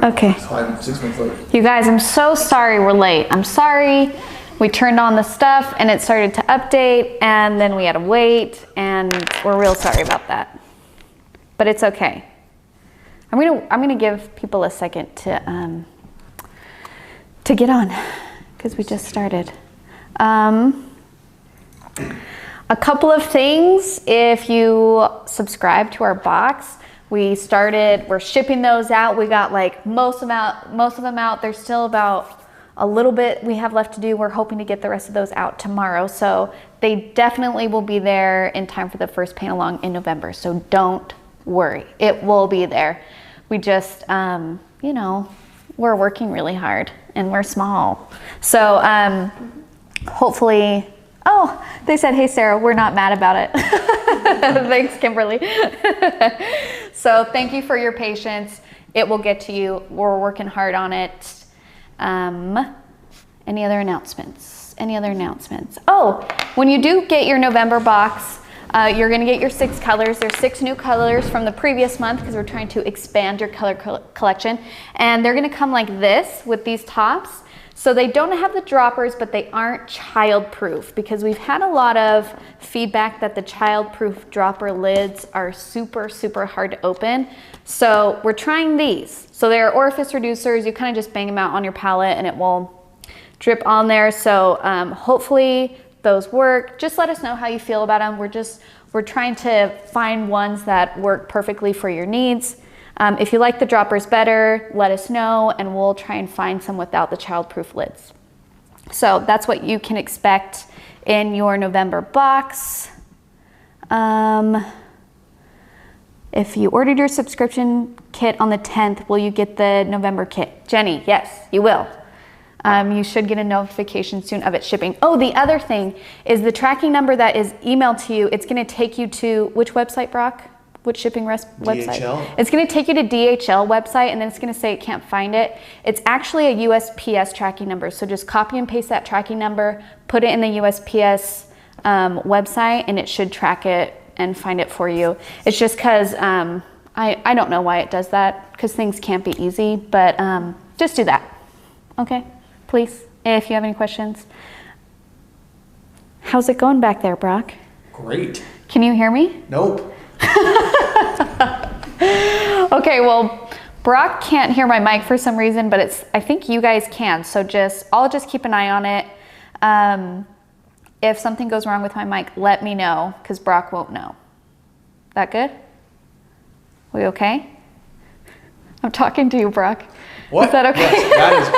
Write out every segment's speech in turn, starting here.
Okay. 6 months late. You guys, I'm so sorry we're late. I'm sorry. We turned on the stuff and it started to update and then we had to wait and we're real sorry about that. But it's okay. I'm gonna give people a second to get on because we just started. A couple of things. If you subscribe to our box, we're shipping those out. We got like most of them out. There's still about a little bit we have left to do. We're hoping to get the rest of those out tomorrow. So they definitely will be there in time for the first paint along in November. So don't worry, it will be there. We just, you know, we're working really hard and we're small. So hopefully, oh, they said, hey, Sarah, we're not mad about it. Thanks, Kimberly. So thank you for your patience. It will get to you. We're working hard on it. Any other announcements? Oh, when you do get your November box, you're gonna get your 6 colors. There's 6 new colors from the previous month because we're trying to expand your color collection. And they're gonna come like this with these tops. So they don't have the droppers, but they aren't child-proof because we've had a lot of feedback that the child-proof dropper lids are super, super hard to open. So we're trying these. So they're orifice reducers. You kind of just bang them out on your palette and it will drip on there. So hopefully those work. Just let us know how you feel about them. We're trying to find ones that work perfectly for your needs. If you like the droppers better, let us know and we'll try and find some without the child-proof lids. So that's what you can expect in your November box. If you ordered your subscription kit on the 10th, will you get the November kit? Jenny, yes, you will. You should get a notification soon of it shipping. Oh, the other thing is the tracking number that is emailed to you. It's going to take you to which website, Brock? Which shipping website? DHL. It's going to take you to DHL website and then it's going to say it can't find it. It's actually a USPS tracking number. So just copy and paste that tracking number, put it in the USPS website and it should track it and find it for you. It's just because I don't know why it does that because things can't be easy, but just do that. Okay, please, if you have any questions. How's it going back there, Brock? Great. Can you hear me? Nope. Okay, well, Brock can't hear my mic for some reason, but I think you guys can. So I'll just keep an eye on it. If something goes wrong with my mic, let me know because Brock won't know. That good? We okay? I'm talking to you, Brock. What? Is that okay? Yes, that is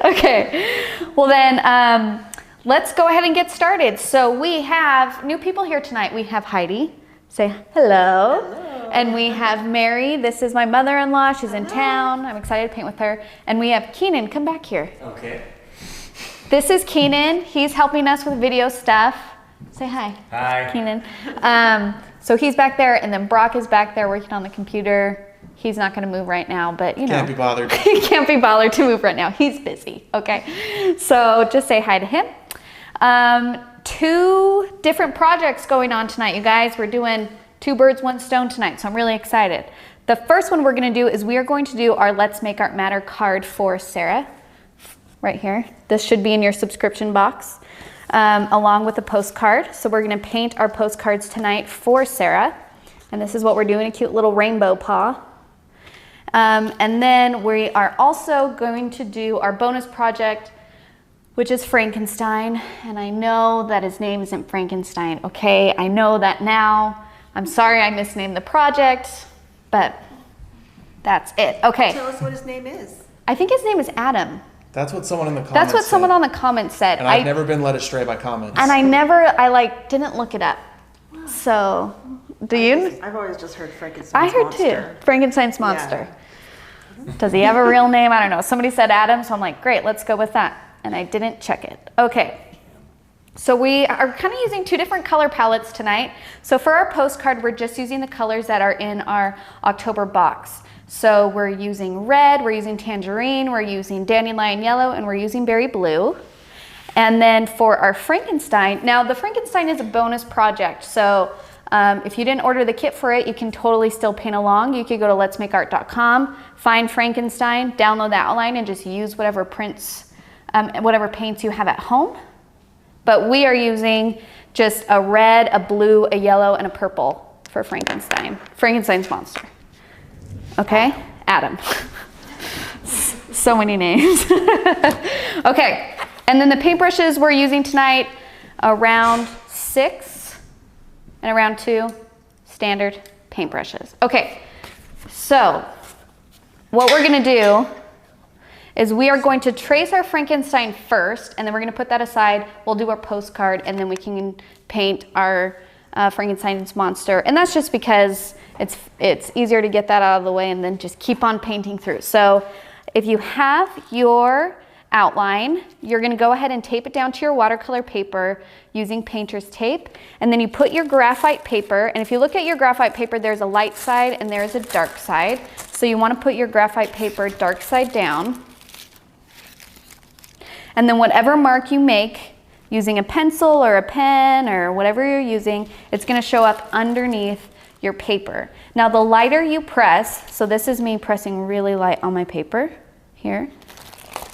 great. Okay. Well then, let's go ahead and get started. So we have new people here tonight. We have Heidi. Say hello. Hello. And we have Mary. This is my mother-in-law. She's in town. I'm excited to paint with her. And we have Keenan. Come back here. Okay. This is Keenan. He's helping us with video stuff. Say hi. Hi. Keenan. So he's back there, and then Brock is back there working on the computer. He's not going to move right now, but you know. Can't be bothered. He can't be bothered to move right now. He's busy. Okay. So just say hi to him. 2 different projects going on tonight, you guys. We're doing 2 birds, 1 stone tonight, so I'm really excited. The first one we're going to do is we are going to do our Let's Make Art Matter card for Sarah, right here. This should be in your subscription box, along with a postcard. So we're going to paint our postcards tonight for Sarah, and this is what we're doing, a cute little rainbow paw. And then we are also going to do our bonus project, which is Frankenstein, and I know that his name isn't Frankenstein, okay? I know that now. I'm sorry I misnamed the project, but that's it. Okay. Tell us what his name is. I think his name is Adam. That's what someone in the comments That's what someone said. on the comments said. And I've never been led astray by comments. And I didn't look it up. So, do you? I've always just heard Frankenstein I heard Monster. too. Frankenstein's Monster. Yeah. Does he have a real name? I don't know. Somebody said Adam, so I'm like, great, let's go with that. And I didn't check it. Okay. So we are kind of using 2 different color palettes tonight. So for our postcard, we're just using the colors that are in our October box. So we're using red, we're using tangerine, we're using dandelion yellow, and we're using berry blue. And then for our Frankenstein, now the Frankenstein is a bonus project. So If you didn't order the kit for it, you can totally still paint along. You could go to letsmakeart.com, find Frankenstein, download the outline, and just use whatever prints, whatever paints you have at home. But we are using just a red, a blue, a yellow, and a purple for Frankenstein's monster. Okay, Adam. So many names. Okay, and then the paintbrushes we're using tonight, around 6 and around 2 standard paintbrushes. Okay, so what we're gonna do is we are going to trace our Frankenstein first, and then we're gonna put that aside. We'll do our postcard, and then we can paint our Frankenstein's monster. And that's just because it's easier to get that out of the way and then just keep on painting through. So if you have your outline, you're gonna go ahead and tape it down to your watercolor paper using painter's tape. And then you put your graphite paper, and if you look at your graphite paper, there's a light side and there's a dark side. So you wanna put your graphite paper dark side down. And then whatever mark you make using a pencil or a pen or whatever you're using, it's gonna show up underneath your paper. Now the lighter you press, so this is me pressing really light on my paper here.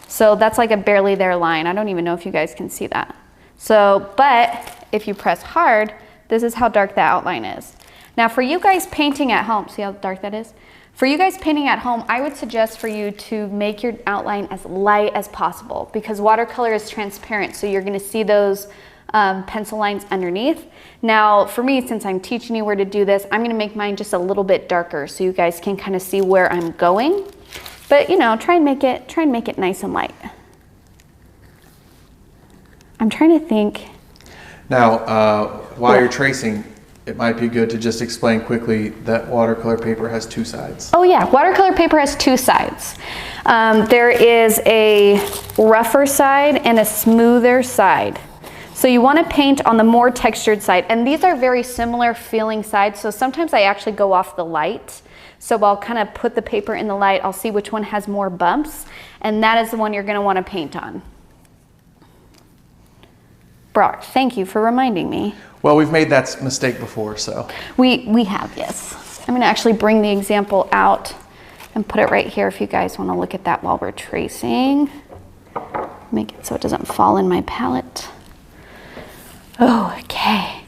So that's like a barely there line. I don't even know if you guys can see that. So, but if you press hard, this is how dark the outline is. Now for you guys painting at home, see how dark that is? For you guys painting at home, I would suggest for you to make your outline as light as possible because watercolor is transparent, so you're gonna see those pencil lines underneath. Now for me, since I'm teaching you where to do this, I'm gonna make mine just a little bit darker so you guys can kind of see where I'm going. But you know, try and make it nice and light. I'm trying to think. Now, while you're tracing, it might be good to just explain quickly that watercolor paper has 2 sides. Oh yeah, watercolor paper has 2 sides. There is a rougher side and a smoother side. So you want to paint on the more textured side, and these are very similar feeling sides, so sometimes I actually go off the light. So I'll kind of put the paper in the light, I'll see which one has more bumps, and that is the one you're going to want to paint on. Brock, thank you for reminding me. Well, we've made that mistake before, so. We have, yes. I'm going to actually bring the example out and put it right here if you guys want to look at that while we're tracing. Make it so it doesn't fall in my palette. Oh, okay.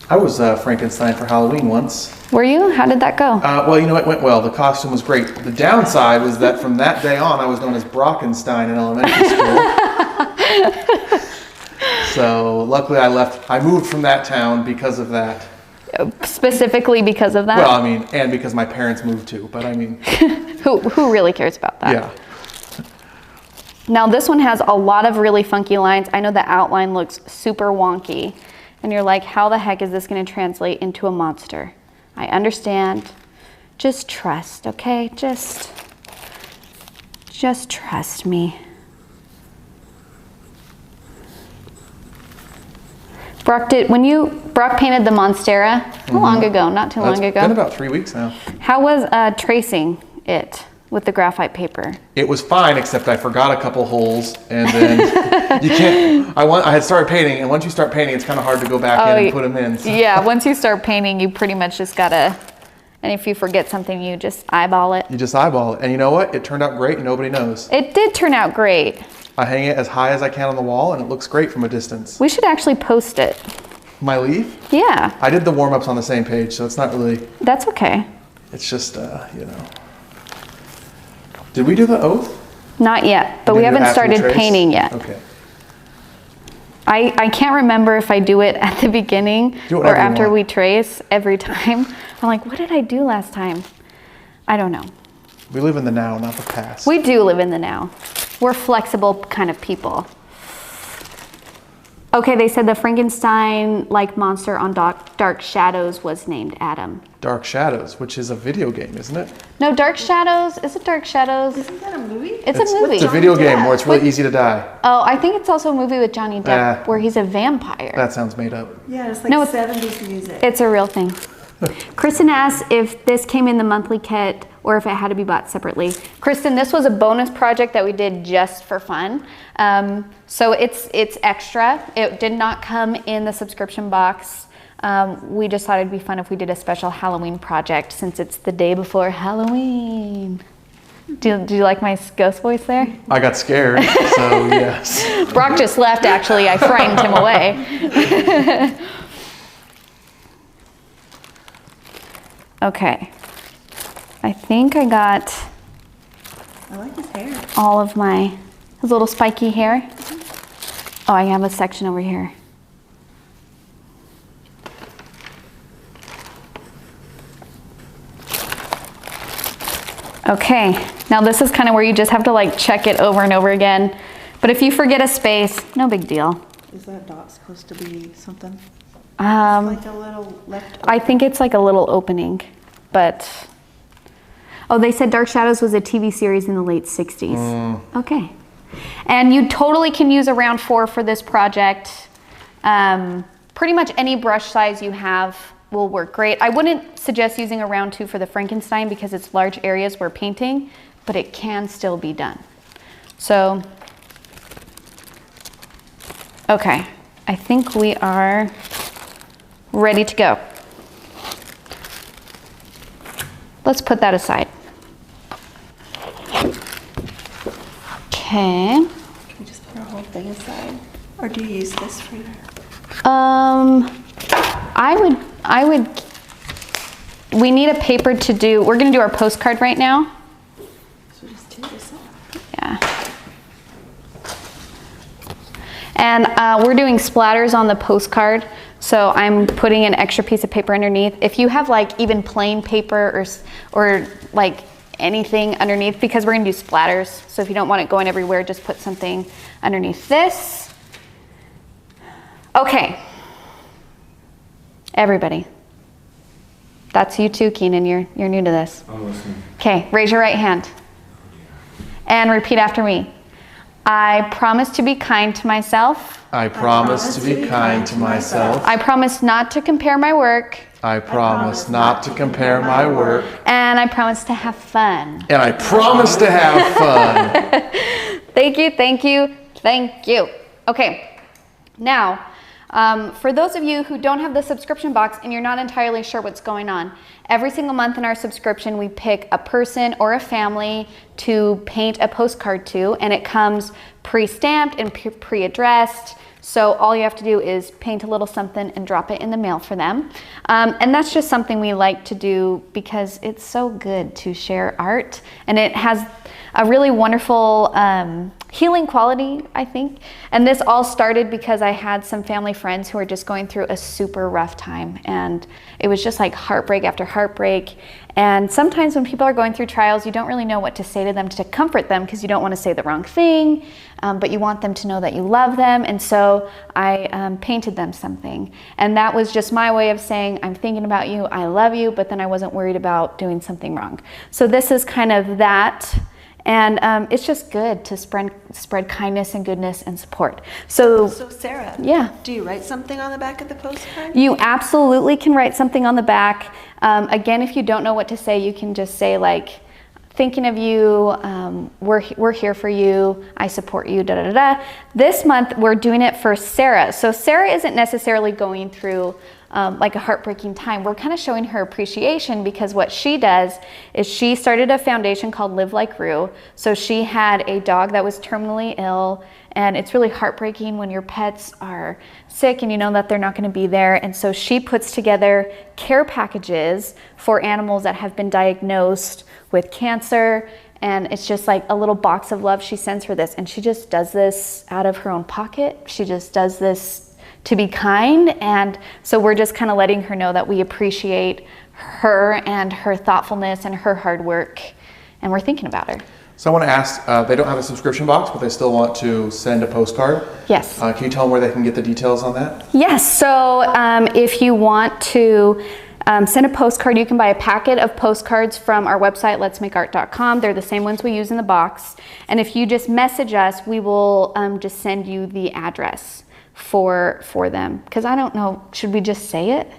I was Frankenstein for Halloween once. Were you? How did that go? Well, you know, it went well. The costume was great. The downside was that from that day on, I was known as Brockenstein in elementary school. So luckily I moved from that town because of that. Specifically because of that? Well, I mean, and because my parents moved too, but I mean. Who really cares about that? Yeah. Now this one has a lot of really funky lines. I know the outline looks super wonky. And you're like, how the heck is this going to translate into a monster? I understand. Just trust, okay? Just trust me. Brock painted the Monstera, how long ago? Not too long ago. It's been about 3 weeks now. How was tracing it with the graphite paper? It was fine, except I forgot a couple holes, and then you can't. I had started painting, and once you start painting, it's kind of hard to go back in and put them in. So. Yeah, once you start painting, you pretty much just gotta. And if you forget something, you just eyeball it. You just eyeball it, and you know what? It turned out great, and nobody knows. It did turn out great. I hang it as high as I can on the wall, and it looks great from a distance. We should actually post it. My leaf? Yeah. I did the warm-ups on the same page, so it's not really. That's okay. It's just, you know. Did we do the oath? Not yet, but we haven't started painting yet. Okay. I can't remember if I do it at the beginning or after we trace every time. I'm like, what did I do last time? I don't know. We live in the now, not the past. We do live in the now. We're flexible kind of people. Okay, they said the Frankenstein-like monster on Dark Shadows was named Adam. Dark Shadows, which is a video game, isn't it? No, Dark Shadows. Is it Dark Shadows? Isn't that a movie? It's a movie. It's a video game where it's really easy to die. Oh, I think it's also a movie with Johnny Depp where he's a vampire. That sounds made up. Yeah, it's like 70s music. It's a real thing. Kristen asks if this came in the monthly kit or if it had to be bought separately. Kristen, this was a bonus project that we did just for fun. So it's extra. It did not come in the subscription box. We just thought it'd be fun if we did a special Halloween project since it's the day before Halloween. Do you like my ghost voice there? I got scared, so yes. Brock just left, actually. I frightened him away. Okay. I think I got I like his hair. all of his little spiky hair. Oh, I have a section over here. Okay, now this is kind of where you just have to like check it over and over again. But if you forget a space, no big deal. Is that dot supposed to be something? Like a little left. I think it's like a little opening, but oh, they said Dark Shadows was a TV series in the late 60s. Okay, and you totally can use a round 4 for this project. Pretty much any brush size you have will work great. I wouldn't suggest using a round 2 for the Frankenstein because it's large areas we're painting, but it can still be done. So, okay, I think we are ready to go. Let's put that aside. Okay. Can we just put our whole thing aside? Or do you use this for your... We need a paper to do, we're gonna do our postcard right now. So just take this off. Yeah. And we're doing splatters on the postcard. So I'm putting an extra piece of paper underneath. If you have like even plain paper or like anything underneath, because we're gonna do splatters. So if you don't want it going everywhere, just put something underneath this. Okay. Everybody. That's you too, Keenan. You're new to this. I'm listening. Okay, raise your right hand. And repeat after me. I promise to be kind to myself. I promise to be kind to myself. I promise not to compare my work. I promise not to compare my work. And I promise to have fun. And I promise to have fun. Thank you, thank you, thank you. Okay, now, for those of you who don't have the subscription box and you're not entirely sure what's going on, every single month in our subscription we pick a person or a family to paint a postcard to, and it comes pre-stamped and pre-addressed. So all you have to do is paint a little something and drop it in the mail for them. And that's just something we like to do because it's so good to share art, and it has a really wonderful healing quality, I think. And this all started because I had some family friends who were just going through a super rough time, and it was just like heartbreak after heartbreak. And sometimes when people are going through trials, you don't really know what to say to them to comfort them because you don't want to say the wrong thing, but you want them to know that you love them. And so I painted them something. And that was just my way of saying, I'm thinking about you, I love you, but then I wasn't worried about doing something wrong. So this is kind of that. And it's just good to spread kindness and goodness and support. So Sarah, yeah. Do you write something on the back of the postcard? You absolutely can write something on the back. Again, if you don't know what to say, you can just say like, thinking of you, we're here for you, I support you, da da da da. This month we're doing it for Sarah. So Sarah isn't necessarily going through like a heartbreaking time. We're kind of showing her appreciation because what she does is she started a foundation called Live Like Rue. So she had a dog that was terminally ill, and it's really heartbreaking when your pets are sick and you know that they're not going to be there. And so she puts together care packages for animals that have been diagnosed with cancer, and it's just like a little box of love. She sends her this, and she just does this out of her own pocket. She just does this to be kind, and so we're just kind of letting her know that we appreciate her and her thoughtfulness and her hard work, and we're thinking about her. So I want to ask, they don't have a subscription box, but they still want to send a postcard. Yes. Can you tell them where they can get the details on that? Yes, so if you want to send a postcard, you can buy a packet of postcards from our website, letsmakeart.com. They're the same ones we use in the box. And if you just message us, we will just send you the address for them. Because I don't know, should we just say it?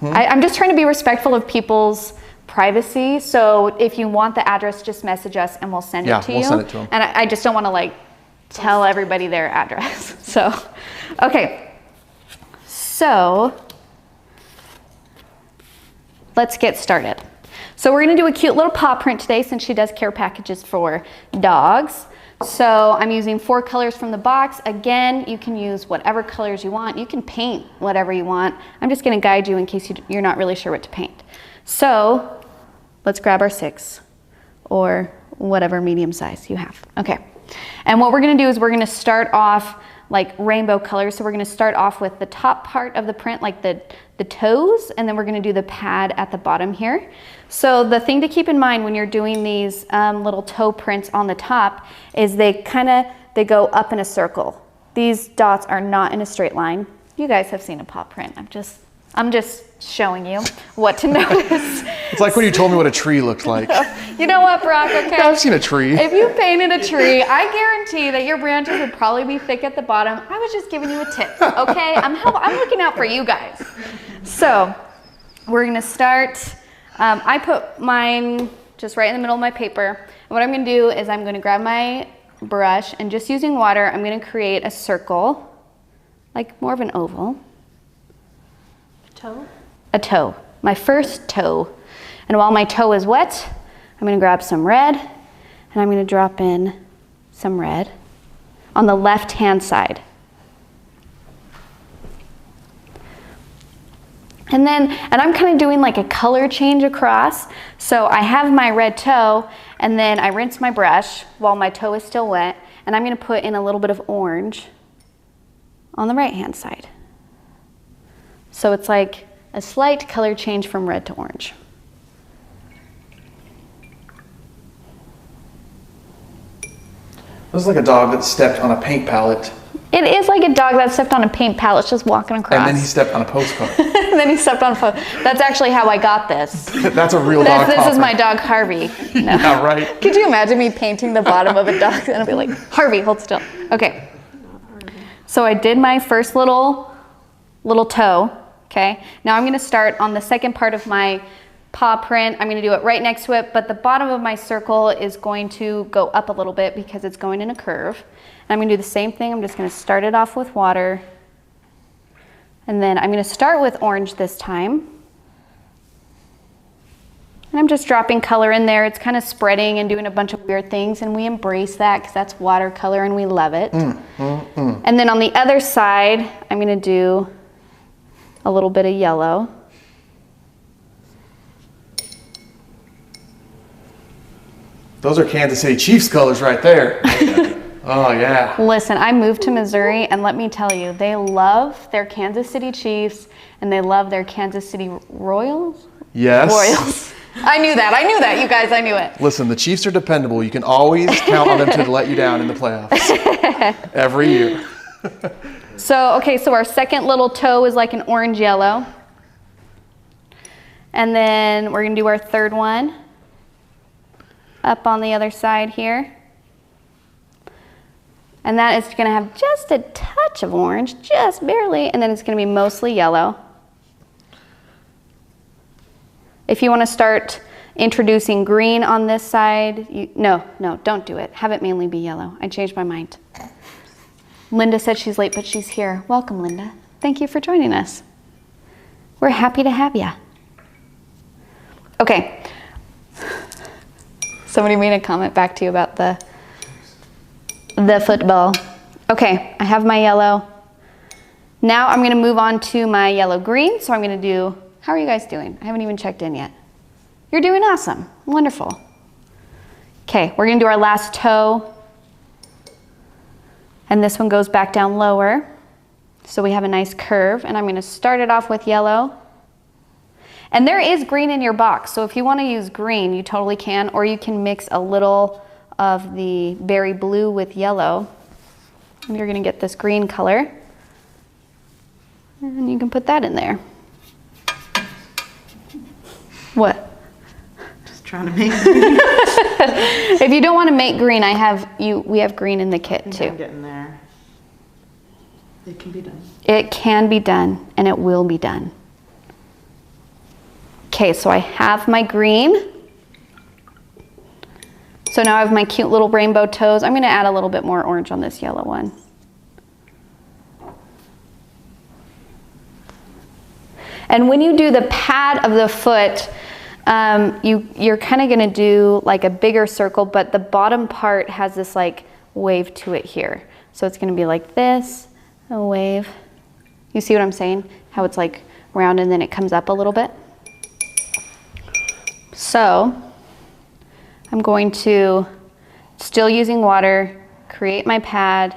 I'm just trying to be respectful of people's privacy. So if you want the address, just message us and we'll send it to you. Yeah, we'll send it to them. And I just don't want to like tell everybody their address. So, okay. So let's get started. So we're going to do a cute little paw print today since she does care packages for dogs. So I'm using 4 colors from the box. Again, you can use whatever colors you want. You can paint whatever you want. I'm just going to guide you in case you're not really sure what to paint. So let's grab our 6 or whatever medium size you have. Okay. And what we're going to do is we're going to start off like rainbow colors. So we're going to start off with the top part of the print, like the toes, and then we're going to do the pad at the bottom here. So the thing to keep in mind when you're doing these little toe prints on the top is they go up in a circle. These dots are not in a straight line. You guys have seen a paw print. I'm just showing you what to notice. It's like when you told me what a tree looked like. You know what, Brock? Okay. I've seen a tree. If you painted a tree, I guarantee that your branches would probably be thick at the bottom. I was just giving you a tip, okay? I'm looking out for you guys. So we're gonna start. I put mine just right in the middle of my paper. And what I'm gonna do is I'm gonna grab my brush and just using water, I'm gonna create a circle, like more of an oval. Toe? A toe, my first toe. And while my toe is wet, I'm gonna grab some red and I'm gonna drop in some red on the left-hand side. And I'm kind of doing like a color change across. So I have my red toe and then I rinse my brush while my toe is still wet and I'm gonna put in a little bit of orange on the right-hand side. So it's like a slight color change from red to orange. This is like a dog that stepped on a paint palette. It is like a dog that stepped on a paint palette just walking across. And then he stepped on a postcard. And then he stepped on a postcard. That's actually how I got this. That's a real dog. This is my dog Harvey. No. Yeah, right. Could you imagine me painting the bottom of a dog and I'd be like, Harvey, hold still. Okay. So I did my first little toe. Okay. Now I'm going to start on the second part of my paw print. I'm going to do it right next to it, but the bottom of my circle is going to go up a little bit because it's going in a curve. And I'm going to do the same thing. I'm just going to start it off with water. And then I'm going to start with orange this time. And I'm just dropping color in there. It's kind of spreading and doing a bunch of weird things, and we embrace that because that's watercolor and we love it. And then on the other side, I'm going to do a little bit of yellow. Those are Kansas City Chiefs colors right there. Oh, yeah. Listen, I moved to Missouri, and let me tell you, they love their Kansas City Chiefs, and they love their Kansas City Royals. Yes. Royals. I knew that, you guys, I knew it. Listen, the Chiefs are dependable. You can always count on them to let you down in the playoffs. Every year. So, okay, so our second little toe is like an orange yellow. And then we're gonna do our third one up on the other side here. And that is gonna have just a touch of orange, just barely, and then it's gonna be mostly yellow. If you wanna start introducing green on this side, no, don't do it. Have it mainly be yellow. I changed my mind. Linda said she's late, but she's here. Welcome, Linda. Thank you for joining us. We're happy to have you. Okay. Somebody made a comment back to you about the football. Okay, I have my yellow. Now I'm gonna move on to my yellow-green. So I'm gonna do, how are you guys doing? I haven't even checked in yet. You're doing awesome, wonderful. Okay, we're gonna do our last toe. And this one goes back down lower. So we have a nice curve, and I'm gonna start it off with yellow. And there is green in your box, so if you wanna use green, you totally can, or you can mix a little of the berry blue with yellow. And you're gonna get this green color. And you can put that in there. What? Just trying to make green. If you don't wanna make green, we have green in the kit too. I'm getting there. It can be done. It can be done, and it will be done. Okay, so I have my green. So now I have my cute little rainbow toes. I'm gonna add a little bit more orange on this yellow one. And when you do the pad of the foot, you're kind of gonna do like a bigger circle, but the bottom part has this like wave to it here. So it's gonna be like this, a wave. You see what I'm saying? How it's like round and then it comes up a little bit. So I'm going to, still using water, create my pad.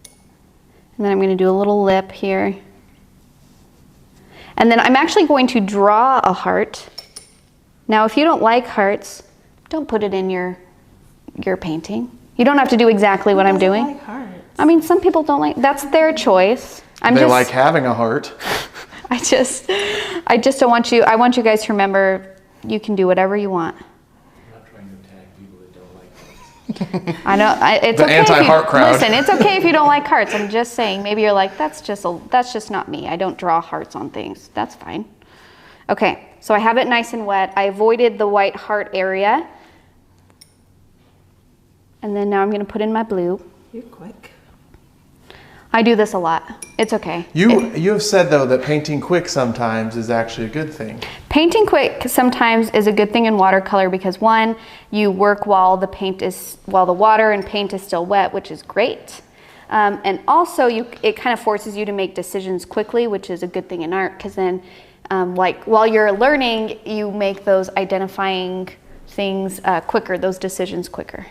And then I'm gonna do a little lip here. And then I'm actually going to draw a heart. Now, if you don't like hearts, don't put it in your painting. You don't have to do exactly what I'm doing. Like hearts? I mean, some people don't like, that's their choice. They like having a heart. I just don't want you, I want you guys to remember you can do whatever you want. I'm not trying to attack people that don't like hearts. I know, it's The okay anti-heart crowd. Listen, it's okay if you don't like hearts. I'm just saying, maybe you're like, that's just not me. I don't draw hearts on things. That's fine. Okay, so I have it nice and wet. I avoided the white heart area. And then now I'm gonna put in my blue. You're quick. I do this a lot. It's okay. You have said though that painting quick sometimes is actually a good thing. Painting quick sometimes is a good thing in watercolor because one, you work while the water and paint is still wet, which is great. And also it kind of forces you to make decisions quickly, which is a good thing in art because then like while you're learning, you make those identifying things quicker, those decisions quicker.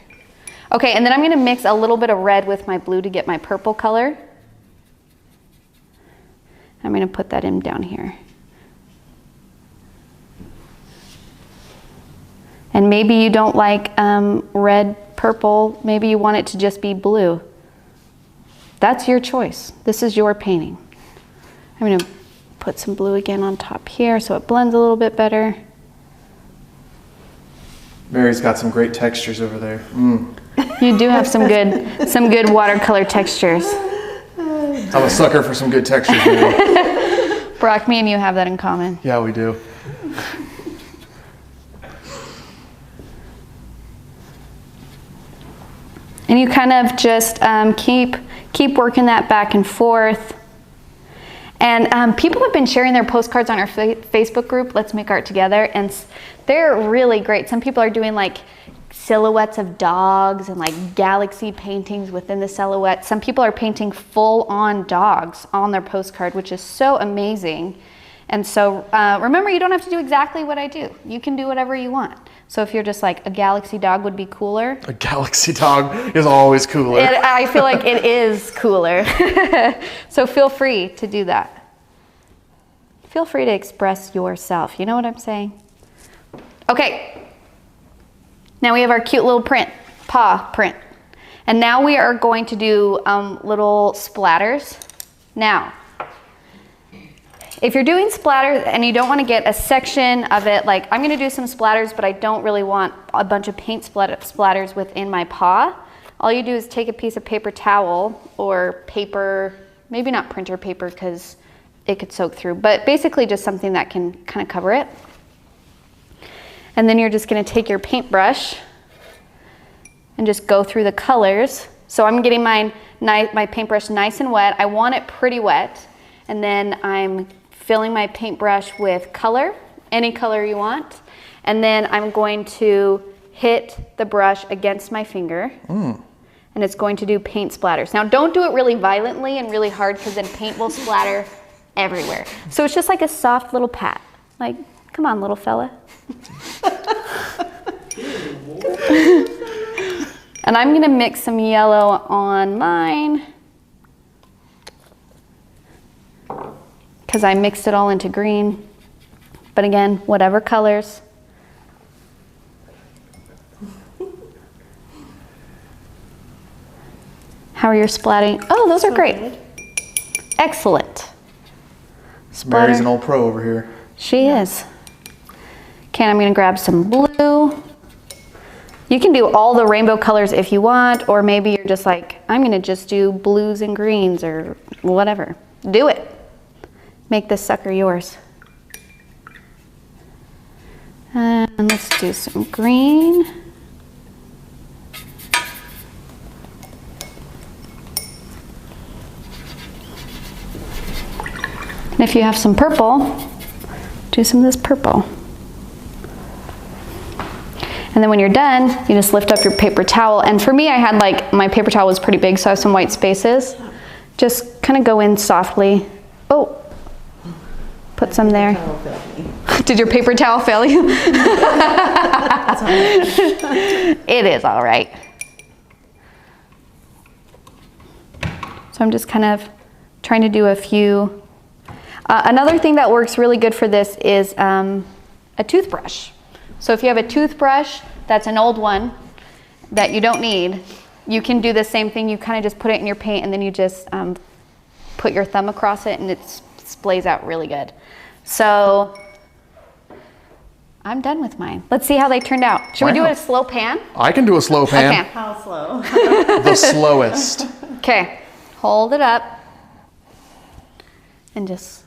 Okay, and then I'm gonna mix a little bit of red with my blue to get my purple color. I'm gonna put that in down here. And maybe you don't like red, purple, maybe you want it to just be blue. That's your choice. This is your painting. I'm gonna put some blue again on top here so it blends a little bit better. Mary's got some great textures over there. You do have some good watercolor textures. I'm a sucker for some good textures, Mary. Brock, me and you have that in common. Yeah, we do. And you kind of just keep working that back and forth. And people have been sharing their postcards on our Facebook group, Let's Make Art Together, and they're really great. Some people are doing like silhouettes of dogs and like galaxy paintings within the silhouette. Some people are painting full-on dogs on their postcard, which is so amazing. And so remember, you don't have to do exactly what I do. You can do whatever you want. So if you're just like, a galaxy dog would be cooler. A galaxy dog is always cooler. I feel like it is cooler. So feel free to do that. Feel free to express yourself. You know what I'm saying? Okay. Now we have our cute little print, paw print. And now we are going to do little splatters. Now, if you're doing splatters and you don't want to get a section of it, like I'm going to do some splatters, but I don't really want a bunch of paint splatters within my paw. All you do is take a piece of paper towel or paper, maybe not printer paper because it could soak through, but basically just something that can kind of cover it. And then you're just going to take your paintbrush and just go through the colors. So I'm getting my paintbrush nice and wet. I want it pretty wet. And then I'm filling my paintbrush with color, any color you want. And then I'm going to hit the brush against my finger. And it's going to do paint splatters. Now don't do it really violently and really hard because then paint will splatter everywhere. So it's just like a soft little pat. Like, come on, little fella. And I'm gonna mix some yellow on mine because I mixed it all into green. But again, whatever colors. How are your splatting? Oh, those are great. Good. Excellent. Mary's an old pro over here. She is. Okay, I'm gonna grab some blue. You can do all the rainbow colors if you want, or maybe you're just like, I'm gonna just do blues and greens or whatever. Do it. Make this sucker yours. And let's do some green. And if you have some purple, do some of this purple. And then when you're done, you just lift up your paper towel. And for me, I had like, my paper towel was pretty big, so I have some white spaces. Just kind of go in softly. Oh, put some there. Did your paper towel fail you? It is all right. So I'm just kind of trying to do a few. Another thing that works really good for this is a toothbrush. So if you have a toothbrush that's an old one that you don't need, you can do the same thing. You kind of just put it in your paint and then you just put your thumb across it and it splays out really good. So I'm done with mine. Let's see how they turned out. Should we do a slow pan? I can do a slow pan. Okay. How slow? The slowest. Okay, hold it up and just.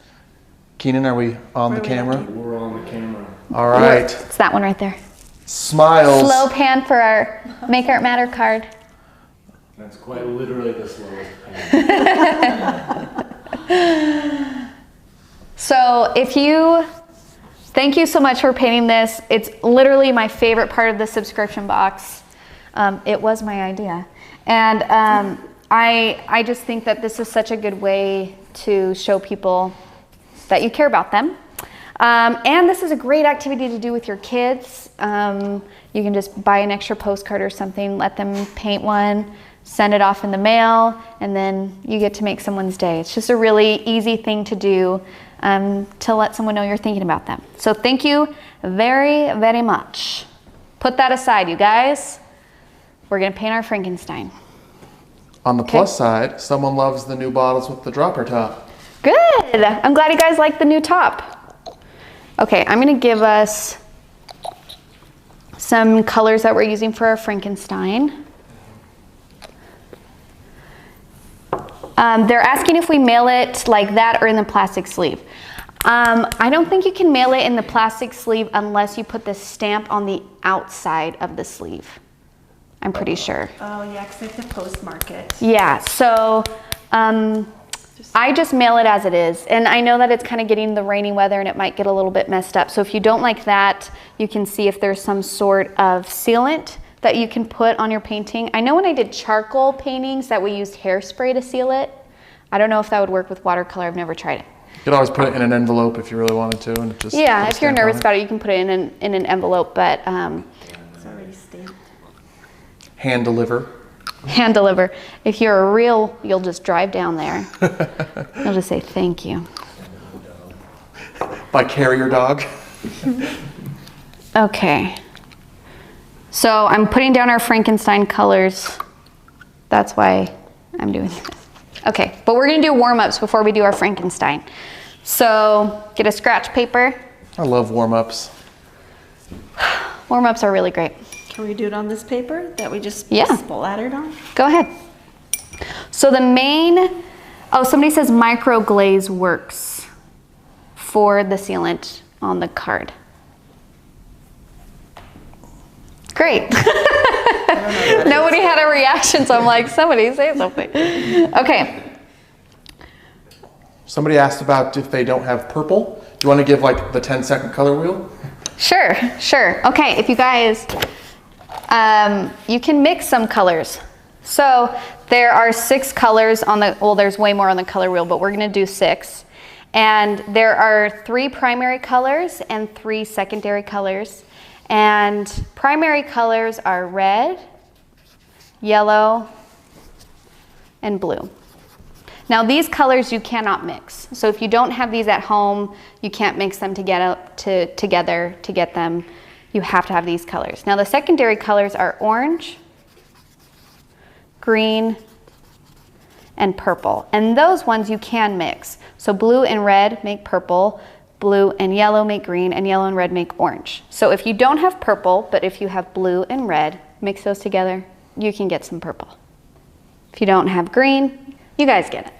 Keenan, are we on the we camera? We're on the camera. All right. It's that one right there. Smiles. Slow pan for our Make Art Matter card. That's quite literally the slowest pan. So thank you so much for painting this. It's literally my favorite part of the subscription box. It was my idea. And I just think that this is such a good way to show people that you care about them. And this is a great activity to do with your kids. You can just buy an extra postcard or something, let them paint one, send it off in the mail, and then you get to make someone's day. It's just a really easy thing to do to let someone know you're thinking about them. So thank you very, very much. Put that aside, you guys. We're gonna paint our Frankenstein. On the plus side, someone loves the new bottles with the dropper top. Good. I'm glad you guys like the new top. Okay, I'm gonna give us some colors that we're using for our Frankenstein. They're asking if we mail it like that or in the plastic sleeve. I don't think you can mail it in the plastic sleeve unless you put the stamp on the outside of the sleeve. I'm pretty sure. Oh yeah, because I have to postmark it. Yeah, so I just mail it as it is. And I know that it's kind of getting the rainy weather and it might get a little bit messed up. So if you don't like that, you can see if there's some sort of sealant that you can put on your painting. I know when I did charcoal paintings that we used hairspray to seal it. I don't know if that would work with watercolor. I've never tried it. You could always put it in an envelope if you really wanted to, and just Yeah, put a if you're stamp on nervous it. about it, you can put it in an envelope, but It's already stamped. Hand deliver. hand deliver. If you're a real, you'll just drive down there. You'll just say thank you. By carrier dog. Okay. So I'm putting down our Frankenstein colors. That's why I'm doing this. Okay, but we're gonna do warm-ups before we do our Frankenstein. So get a scratch paper. I love warm-ups. Warm-ups are really great. Can we do it on this paper that we just Yeah. splattered on? Go ahead. So the main, oh, somebody says micro glaze works for the sealant on the card. Great. Nobody had a reaction, so I'm like, somebody say something. Okay. Somebody asked about if they don't have purple. Do you want to give like the 10-second color wheel? Sure, sure. Okay, if you guys, you can mix some colors. So there are 6 colors on the, well, there's way more on the color wheel, but we're gonna do 6. And there are 3 primary colors and 3 secondary colors. And primary colors are red, yellow, and blue. Now these colors you cannot mix. So if you don't have these at home, you can't mix them together to get them. You have to have these colors. Now the secondary colors are orange, green, and purple. And those ones you can mix. So blue and red make purple, blue and yellow make green, and yellow and red make orange. So if you don't have purple, but if you have blue and red, mix those together, you can get some purple. If you don't have green, you guys get it.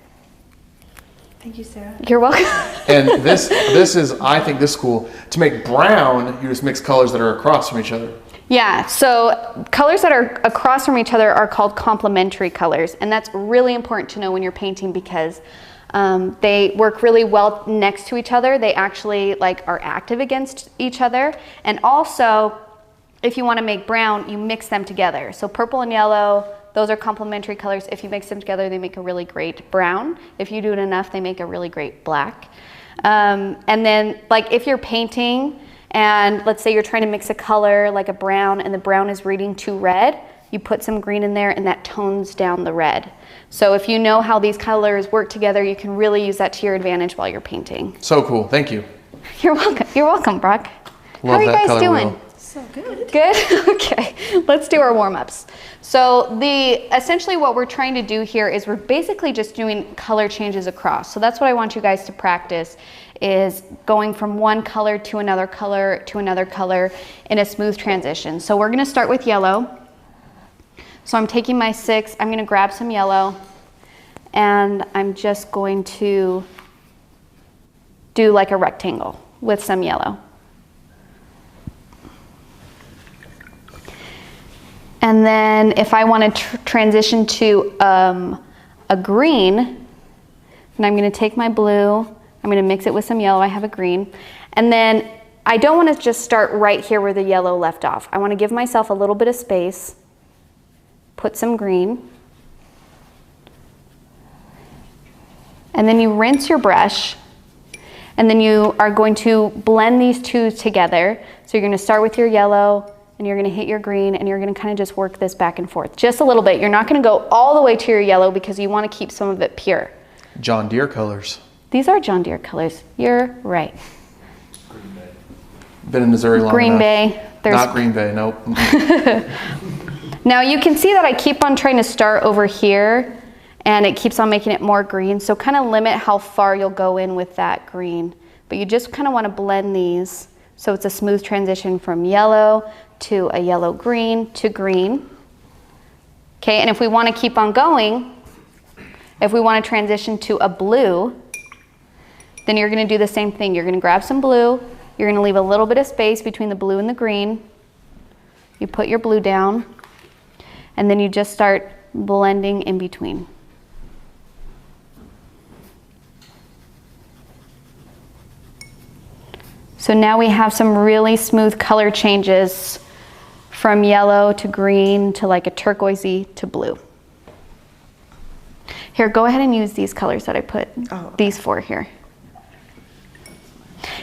Thank you, Sarah. You're welcome. And this is, I think this is cool. To make brown, you just mix colors that are across from each other. Yeah, so colors that are across from each other are called complementary colors, and that's really important to know when you're painting because they work really well next to each other. They actually like are active against each other, and also if you want to make brown, you mix them together. So purple and yellow, those are complementary colors. If you mix them together, they make a really great brown. If you do it enough, they make a really great black. And then like if you're painting and let's say you're trying to mix a color like a brown and the brown is reading too red, you put some green in there and that tones down the red. So if you know how these colors work together, you can really use that to your advantage while you're painting. So cool, thank you. You're welcome. You're welcome, Brock. Love how are you that guys color doing? wheel. So good. Good? Okay, let's do our warm-ups. So essentially what we're trying to do here is we're basically just doing color changes across. So that's what I want you guys to practice is going from one color to another color to another color in a smooth transition. So we're gonna start with yellow. So I'm taking my 6, I'm gonna grab some yellow and I'm just going to do like a rectangle with some yellow. And then if I want to transition to a green, then I'm going to take my blue, I'm going to mix it with some yellow, I have a green, and then I don't want to just start right here where the yellow left off. I want to give myself a little bit of space, put some green, and then you rinse your brush, and then you are going to blend these two together. So you're going to start with your yellow, and you're going to hit your green, and you're going to kind of just work this back and forth just a little bit. You're not going to go all the way to your yellow because you want to keep some of it pure. John Deere colors. These are John Deere colors. You're right. Green Bay. Been in Missouri long Green enough. Bay. Not Green Bay, nope. Now you can see that I keep on trying to start over here, and it keeps on making it more green. So kind of limit how far you'll go in with that green. But you just kind of want to blend these so it's a smooth transition from yellow to a yellow green to green. Okay, and if we want to keep on going, if we want to transition to a blue, then you're going to do the same thing. You're going to grab some blue, you're going to leave a little bit of space between the blue and the green. You put your blue down, and then you just start blending in between. So now we have some really smooth color changes from yellow to green to like a turquoisey to blue. Here, go ahead and use these colors that I put these four here.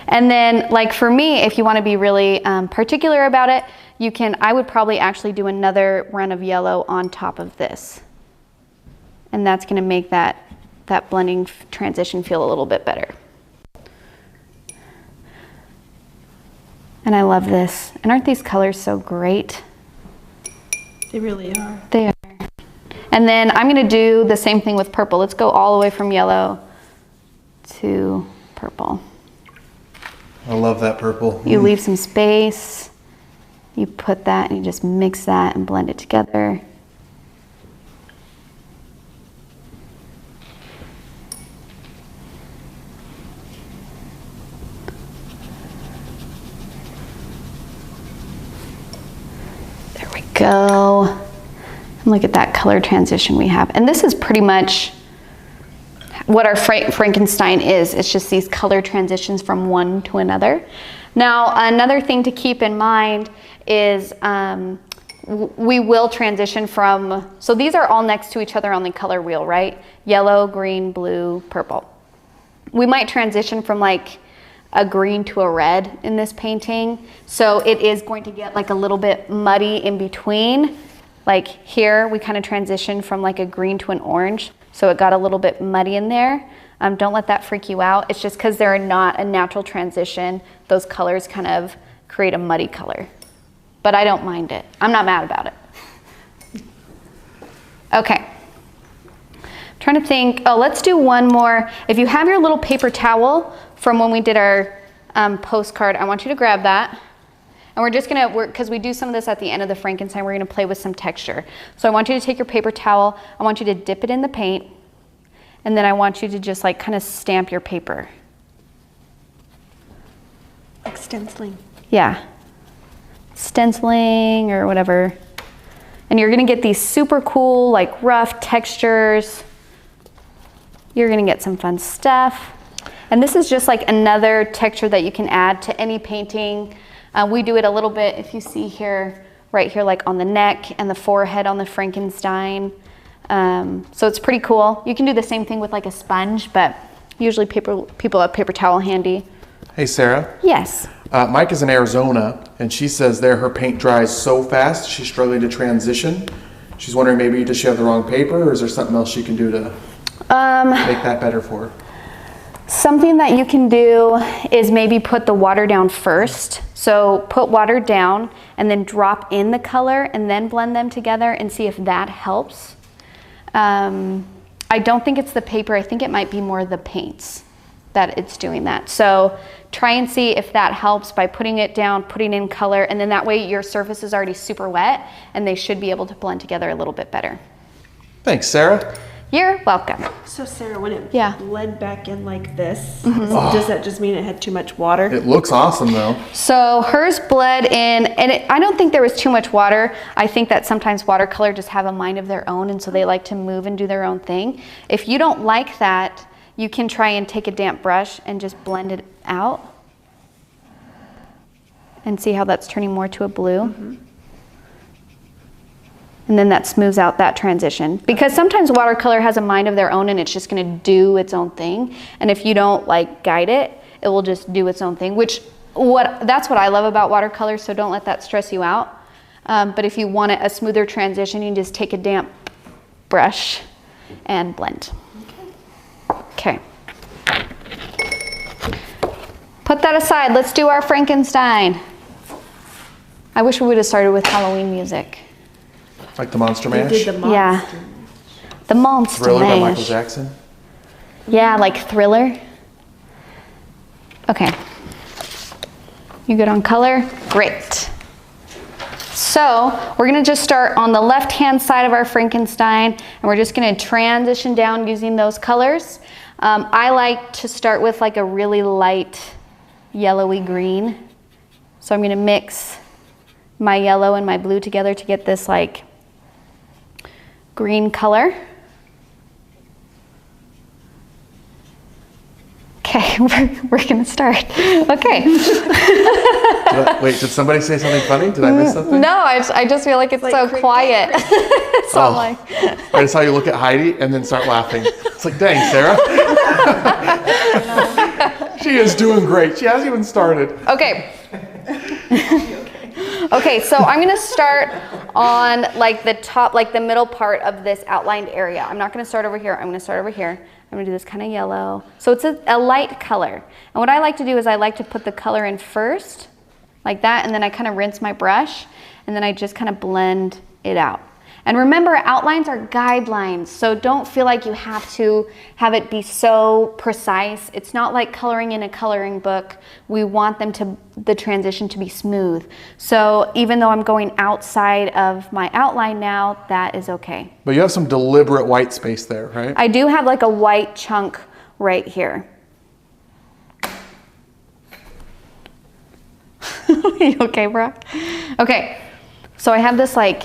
And then like for me, if you want to be really particular about it, you can, I would probably actually do another run of yellow on top of this. And that's going to make that blending transition feel a little bit better. And I love this. And aren't these colors so great? They really are. They are. And then I'm going to do the same thing with purple. Let's go all the way from yellow to purple. I love that purple. You leave some space. You put that and you just mix that and blend it together. There we go. And look at that color transition we have. And this is pretty much what our Frankenstein is. It's just these color transitions from one to another. Now, another thing to keep in mind is we will transition from, so these are all next to each other on the color wheel, right? Yellow, green, blue, purple. We might transition from like a green to a red in this painting. So it is going to get like a little bit muddy in between. Like here, we kind of transition from like a green to an orange. So it got a little bit muddy in there. Don't let that freak you out. It's just because they're not a natural transition. Those colors kind of create a muddy color. But I don't mind it. I'm not mad about it. Okay. Trying to think, oh, let's do one more. If you have your little paper towel from when we did our postcard, I want you to grab that. And we're just gonna work, because we do some of this at the end of the Frankenstein, we're gonna play with some texture. So I want you to take your paper towel, I want you to dip it in the paint, And then I want you to just like kind of stamp your paper. Like stenciling. Yeah. Stenciling or whatever. And you're gonna get these super cool, like rough textures. You're gonna get some fun stuff. And this is just like another texture that you can add to any painting. We do it a little bit, if you see here, right here, like on the neck and the forehead on the Frankenstein. So it's pretty cool. You can do the same thing with like a sponge, but usually people have paper towel handy. Hey, Sarah. Yes. Mike is in Arizona, and she says there her paint dries so fast, she's struggling to transition. She's wondering maybe does she have the wrong paper, or is there something else she can do to make that better for her? Something that you can do is maybe put the water down first. So put water down and then drop in the color and then blend them together and see if that helps. I don't think it's the paper. I think it might be more the paints that it's doing that. So try and see if that helps by putting it down, putting in color, and then that way your surface is already super wet and they should be able to blend together a little bit better. Thanks, Sarah. You're welcome. So Sarah, when it Yeah. bled back in like this, does that just mean it had too much water? It looks awesome though. So hers bled in, and I don't think there was too much water. I think that sometimes watercolor just have a mind of their own, and so they like to move and do their own thing. If you don't like that, you can try and take a damp brush and just blend it out and see how that's turning more to a blue. And then that smooths out that transition. Because sometimes watercolor has a mind of their own and it's just gonna do its own thing. And if you don't like guide it, it will just do its own thing, that's what I love about watercolor, so don't let that stress you out. But if you want a smoother transition, you can just take a damp brush and blend. Okay. Put that aside, let's do our Frankenstein. I wish we would have started with Halloween music. Like the Monster They Mash? did the monster. Yeah. The Monster Thriller by Mash. Michael Jackson? Yeah, like Thriller. Okay. You good on color? Great. So we're gonna just start on the left-hand side of our Frankenstein, and we're just gonna transition down using those colors. I like to start with like a really light yellowy green. So I'm gonna mix my yellow and my blue together to get this like green color. Okay, we're gonna start. Okay. Wait, did somebody say something funny? Did I miss something? No, I just feel like it's Like so cricket. quiet. So I'm like, I just saw you look at Heidi and then start laughing. It's like, dang, Sarah. She is doing great. She hasn't even started. okay. Okay, so I'm gonna start on like the top, like the middle part of this outlined area. I'm not gonna start over here, I'm gonna start over here. I'm gonna do this kind of yellow. So it's a light color. And what I like to do is I like to put the color in first, like that, and then I kind of rinse my brush, and then I just kind of blend it out. And remember, outlines are guidelines, so don't feel like you have to have it be so precise. It's not like coloring in a coloring book. We want the transition to be smooth. So even though I'm going outside of my outline now, that is okay. But you have some deliberate white space there, right? I do have like a white chunk right here. You okay, Brock? Okay, so I have this like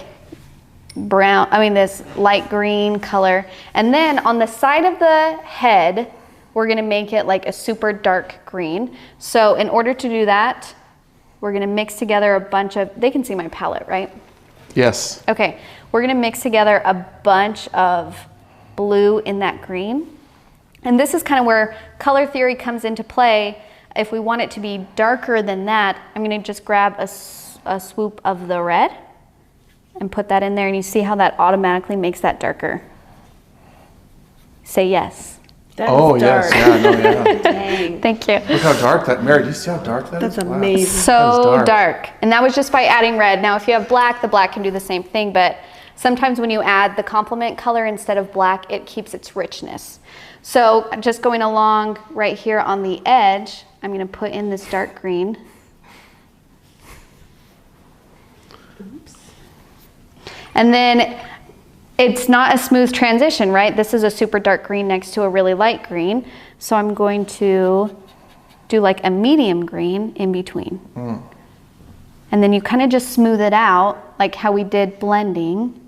this light green color. And then on the side of the head, we're gonna make it like a super dark green. So in order to do that, we're gonna mix together a bunch of, they can see my palette, right? Yes. Okay, we're gonna mix together a bunch of blue in that green. And this is kind of where color theory comes into play. If we want it to be darker than that, I'm gonna just grab a swoop of the red and put that in there, and you see how that automatically makes that darker. Say yes. That Oh, is yes. dark. Yeah, no, yeah. Dang. Thank you. Look how dark that, Mary, do you see how dark that is? That's Wow. amazing. So That is dark. And that was just by adding red. Now if you have black, the black can do the same thing, but sometimes when you add the complement color instead of black, it keeps its richness. So just going along right here on the edge, I'm gonna put in this dark green. And then it's not a smooth transition, right? This is a super dark green next to a really light green. So I'm going to do like a medium green in between. And then you kind of just smooth it out like how we did blending.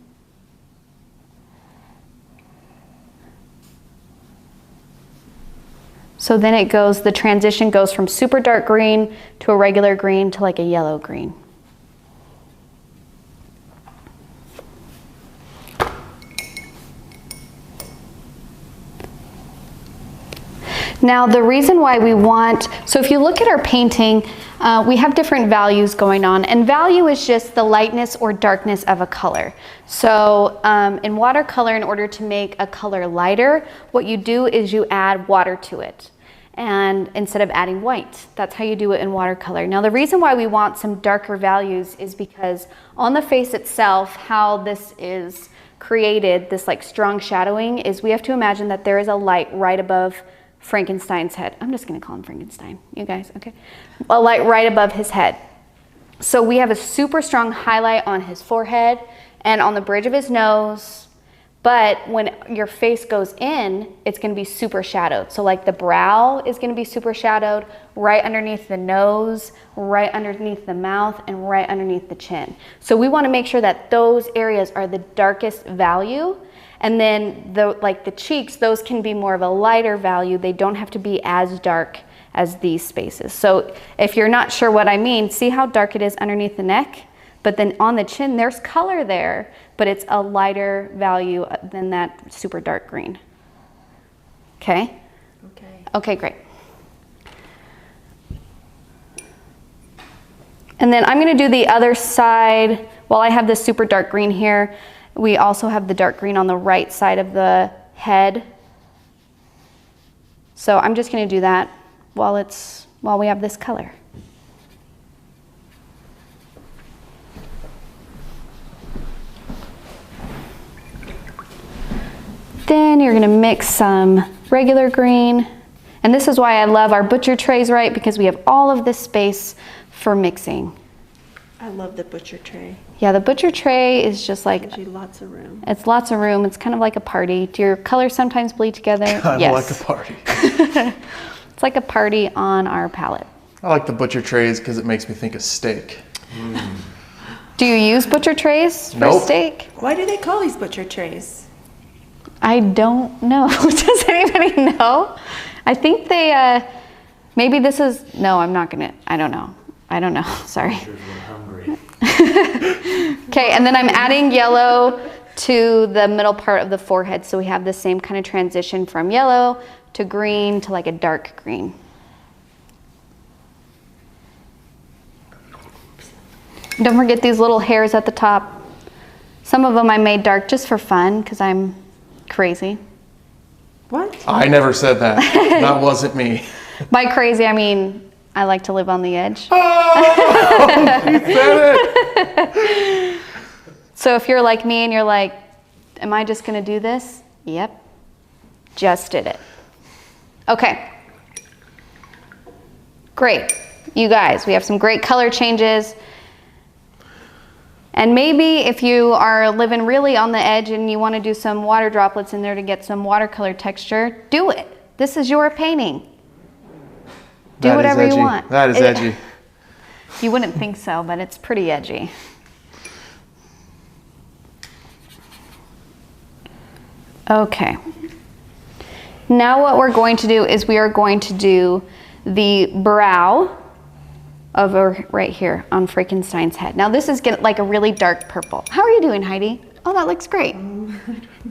So then it goes, the transition goes from super dark green to a regular green to like a yellow green. Now the reason why we want, so if you look at our painting, we have different values going on, and value is just the lightness or darkness of a color. So in watercolor, in order to make a color lighter, what you do is you add water to it, and instead of adding white. That's how you do it in watercolor. Now the reason why we want some darker values is because on the face itself, how this is created, this like strong shadowing, is we have to imagine that there is a light right above Frankenstein's head. I'm just going to call him Frankenstein. You guys, okay? A light right above his head. So we have a super strong highlight on his forehead and on the bridge of his nose. But when your face goes in, it's going to be super shadowed. So like the brow is going to be super shadowed, right underneath the nose, right underneath the mouth, and right underneath the chin. So we want to make sure that those areas are the darkest value. And then the cheeks, those can be more of a lighter value. They don't have to be as dark as these spaces. So if you're not sure what I mean, see how dark it is underneath the neck? But then on the chin, there's color there, but it's a lighter value than that super dark green. Okay? Okay. Okay, great. And then I'm going to do the other side. While I have this super dark green here, we also have the dark green on the right side of the head. So I'm just going to do that while we have this color. Then you're going to mix some regular green. And this is why I love our butcher trays, right? Because we have all of this space for mixing. I love the butcher tray. Yeah, the butcher tray is just like, Gives you lots of room. it's lots of room. It's kind of like a party. Do your colors sometimes bleed together? Kind of like a party. It's like a party on our palette. I like the butcher trays because it makes me think of steak. Do you use butcher trays for Nope. steak? Why do they call these butcher trays? I don't know. Does anybody know? I think they, maybe this is, no, I'm not gonna, I don't know. Sorry. We're hungry. Okay, and then I'm adding yellow to the middle part of the forehead. So we have the same kind of transition from yellow to green to like a dark green. Don't forget these little hairs at the top. Some of them I made dark just for fun because I'm crazy. What? I never said that. That wasn't me. By crazy, I mean I like to live on the edge. Oh, you said it. So if you're like me and you're like, am I just gonna do this? Yep, just did it. Okay, great. You guys, we have some great color changes. And maybe if you are living really on the edge and you wanna do some water droplets in there to get some watercolor texture, do it. This is your painting. Do That is whatever you edgy. want. That is edgy. You wouldn't think so, but it's pretty edgy. Okay. Now what we're going to do is we are going to do the brow over right here on Frankenstein's head. Now this is like a really dark purple. How are you doing, Heidi? Oh, that looks great.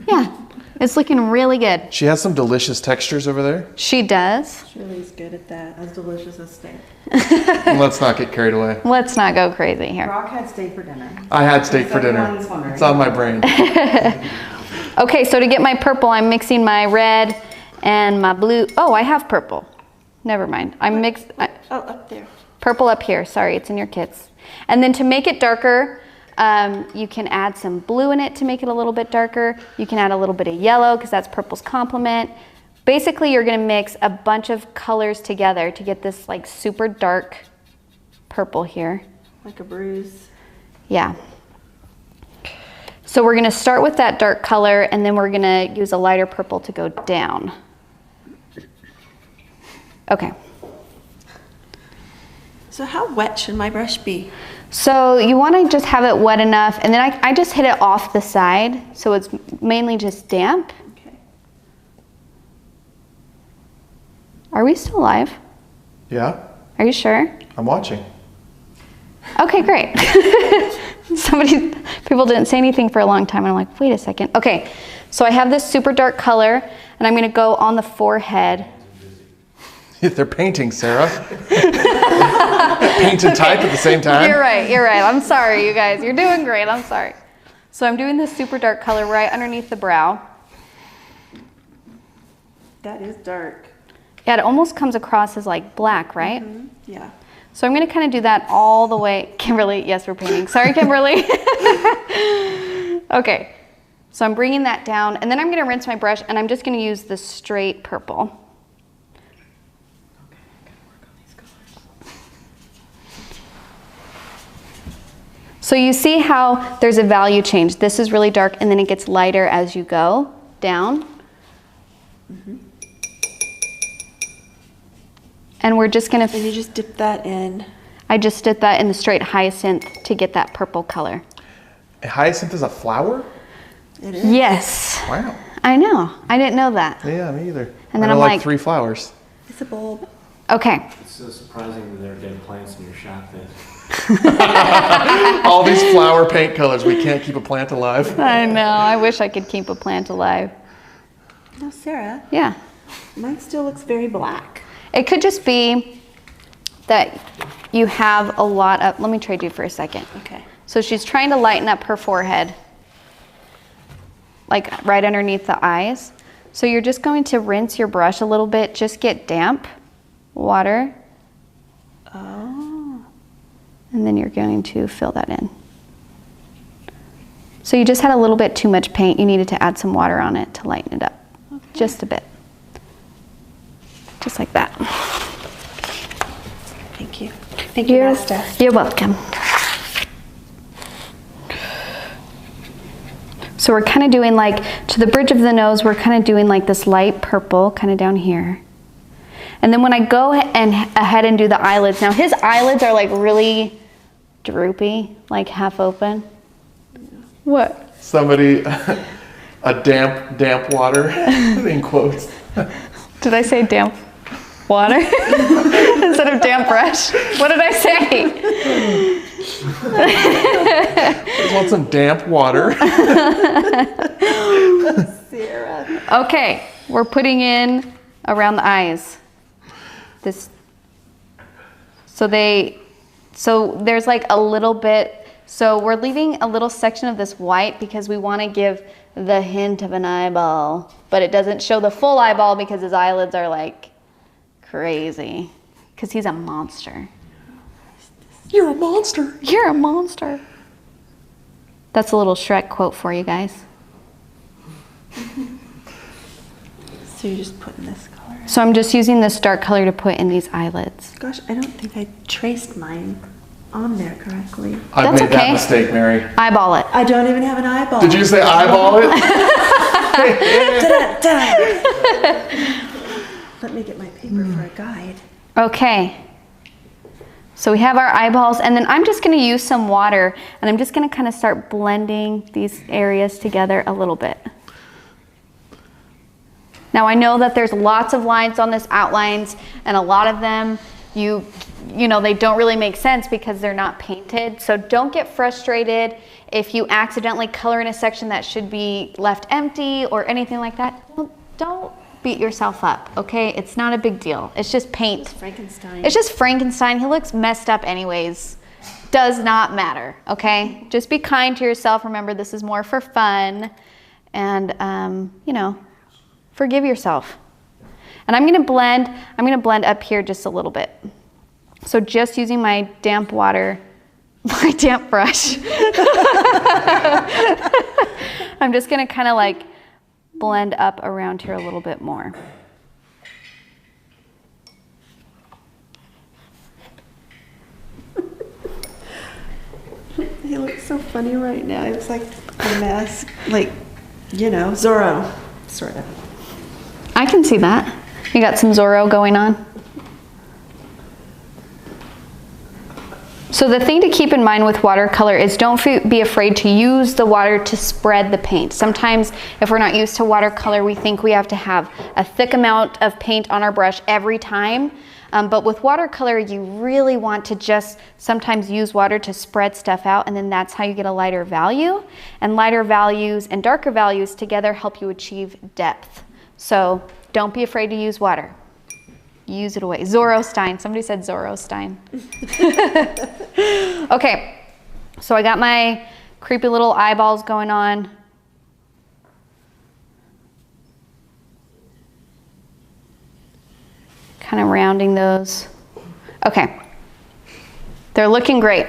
Yeah, it's looking really good. She has some delicious textures over there. She does. Shirley's good at that. As delicious as steak. Let's not get carried away. Let's not go crazy here. Brock had steak for dinner. I had steak for dinner. Everyone's hungry. It's on my brain. Okay, so to get my purple, I'm mixing my red and my blue. Oh, I have purple. Never mind. I'm mixed. Oh, up there. Purple up here. Sorry, it's in your kits. And then to make it darker, you can add some blue in it to make it a little bit darker. You can add a little bit of yellow because that's purple's complement. Basically, you're going to mix a bunch of colors together to get this like super dark purple here. Like a bruise. Yeah. So we're gonna start with that dark color and then we're gonna use a lighter purple to go down. Okay. So how wet should my brush be? So you wanna just have it wet enough, and then I just hit it off the side, so it's mainly just damp. Okay. Are we still live? Yeah, Are you sure? I'm watching. Okay, great. People didn't say anything for a long time, and I'm like, wait a second. Okay, so I have this super dark color, and I'm gonna go on the forehead. They're painting, Sarah. Paint and type at the same time. You're right, I'm sorry, you guys. You're doing great, I'm sorry. So I'm doing this super dark color right underneath the brow. That is dark. Yeah, it almost comes across as like black, right? Mm-hmm. Yeah. So I'm gonna kind of do that all the way. Kimberly, yes, we're painting. Sorry, Kimberly. Okay, so I'm bringing that down, and then I'm gonna rinse my brush, and I'm just gonna use the straight purple. So you see how there's a value change. This is really dark, and then it gets lighter as you go down. Mm-hmm. And we're just gonna... And you just dip that in. I just did that in the straight hyacinth to get that purple color. Hyacinth is a flower? It is? Yes. Wow. I know. I didn't know that. Yeah, me either. And then I I'm know like like- 3 flowers. It's a bulb. Okay. It's so surprising that there are dead plants in your shop then. All these flower paint colors, we can't keep a plant alive. I know. I wish I could keep a plant alive. Now, Sarah, Yeah. mine still looks very black. It could just be that you have a lot of... Let me trade you for a second. Okay. So she's trying to lighten up her forehead, like right underneath the eyes. So you're just going to rinse your brush a little bit, just get damp water, Oh. and then you're going to fill that in. So you just had a little bit too much paint. You needed to add some water on it to lighten it up, just a bit. Just like that. Thank you. Thank you, Master. You're welcome. So we're kind of doing like, to the bridge of the nose, we're kind of doing like this light purple kind of down here. And then when I go ahead and do the eyelids, now his eyelids are like really droopy, like half open. What? Somebody, a damp water, in quotes. Did I say damp water instead of damp brush? What did I say? Just want some damp water. Sarah. Okay, we're putting in around the eyes. This, so there's like a little bit, so we're leaving a little section of this white because we want to give the hint of an eyeball, but it doesn't show the full eyeball because his eyelids are like crazy, because he's a monster. You're a monster. You're a monster. That's a little Shrek quote for you guys. So you're just putting this color in. So I'm just using this dark color to put in these eyelids. Gosh, I don't think I traced mine on there correctly. I've That's made okay. that mistake, Mary. Eyeball it. I don't even have an eyeball. Did you say eyeball it? Let me get my paper for a guide. Okay. So we have our eyeballs, and then I'm just going to use some water, and I'm just going to kind of start blending these areas together a little bit. Now I know that there's lots of lines on this outlines, and a lot of them you know they don't really make sense because they're not painted. So don't get frustrated if you accidentally color in a section that should be left empty or anything like that. Don't beat yourself up, okay? It's not a big deal. It's just paint. It's Frankenstein. It's just Frankenstein. He looks messed up anyways. Does not matter, okay? Just be kind to yourself. Remember, this is more for fun. And, you know, forgive yourself. And I'm gonna blend up here just a little bit. So just using my damp water, my damp brush. I'm just gonna kind of like blend up around here a little bit more. He looks so funny right now. He looks like a mask, like, you know, Zorro, sort of. I can see that. You got some Zorro going on. So the thing to keep in mind with watercolor is don't be afraid to use the water to spread the paint. Sometimes if we're not used to watercolor, we think we have to have a thick amount of paint on our brush every time. But with watercolor, you really want to just sometimes use water to spread stuff out, and then that's how you get a lighter value. And lighter values and darker values together help you achieve depth. So don't be afraid to use water. Use it away. Zorro-stein. Somebody said Zorro-stein. Okay, so I got my creepy little eyeballs going on. Kind of rounding those. Okay, they're looking great.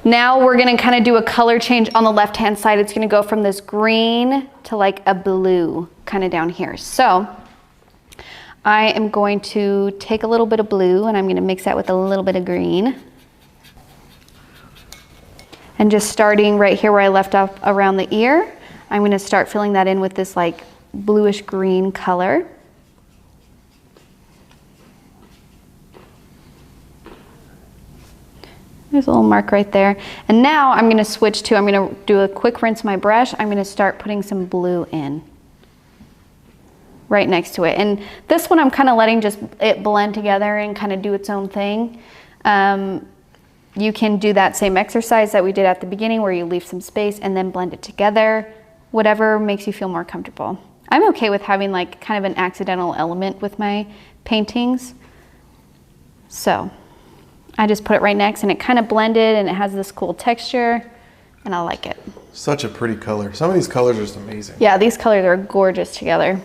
Now we're gonna kind of do a color change on the left-hand side. It's gonna go from this green to like a blue kind of down here. So I am going to take a little bit of blue and I'm gonna mix that with a little bit of green. And just starting right here where I left off around the ear, I'm gonna start filling that in with this like bluish green color. There's a little mark right there. And now I'm gonna switch to, I'm gonna do a quick rinse of my brush. I'm gonna start putting some blue in right next to it. And this one I'm kind of letting just it blend together and kind of do its own thing. You can do that same exercise that we did at the beginning where you leave some space and then blend it together, whatever makes you feel more comfortable. I'm okay with having like kind of an accidental element with my paintings. So I just put it right next and it kind of blended and it has this cool texture and I like it. Such a pretty color. Some of these colors are just amazing. Yeah, these colors are gorgeous together.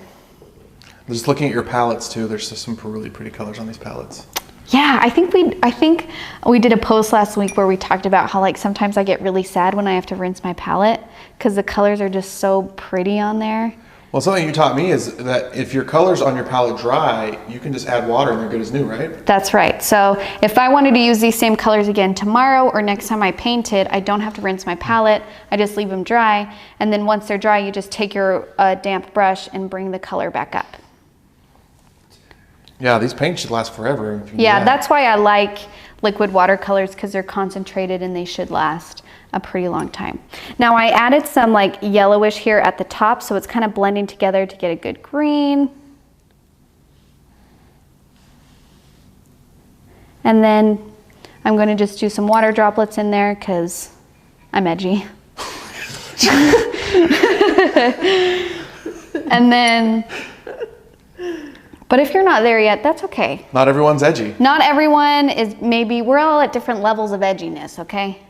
Just looking at your palettes too, there's just some really pretty colors on these palettes. Yeah, I think we did a post last week where we talked about how like sometimes I get really sad when I have to rinse my palette because the colors are just so pretty on there. Well, something you taught me is that if your colors on your palette dry, you can just add water and they're good as new, right? That's right. So if I wanted to use these same colors again tomorrow or next time I painted, I don't have to rinse my palette. I just leave them dry. And then once they're dry, you just take your damp brush and bring the color back up. Yeah, these paints should last forever. Yeah, that's why I like liquid watercolors because they're concentrated and they should last a pretty long time. Now I added some like yellowish here at the top, so it's kind of blending together to get a good green. And then I'm going to just do some water droplets in there because I'm edgy. And then, but if you're not there yet, that's okay. Not everyone's edgy. Not everyone is, maybe, we're all at different levels of edginess, okay?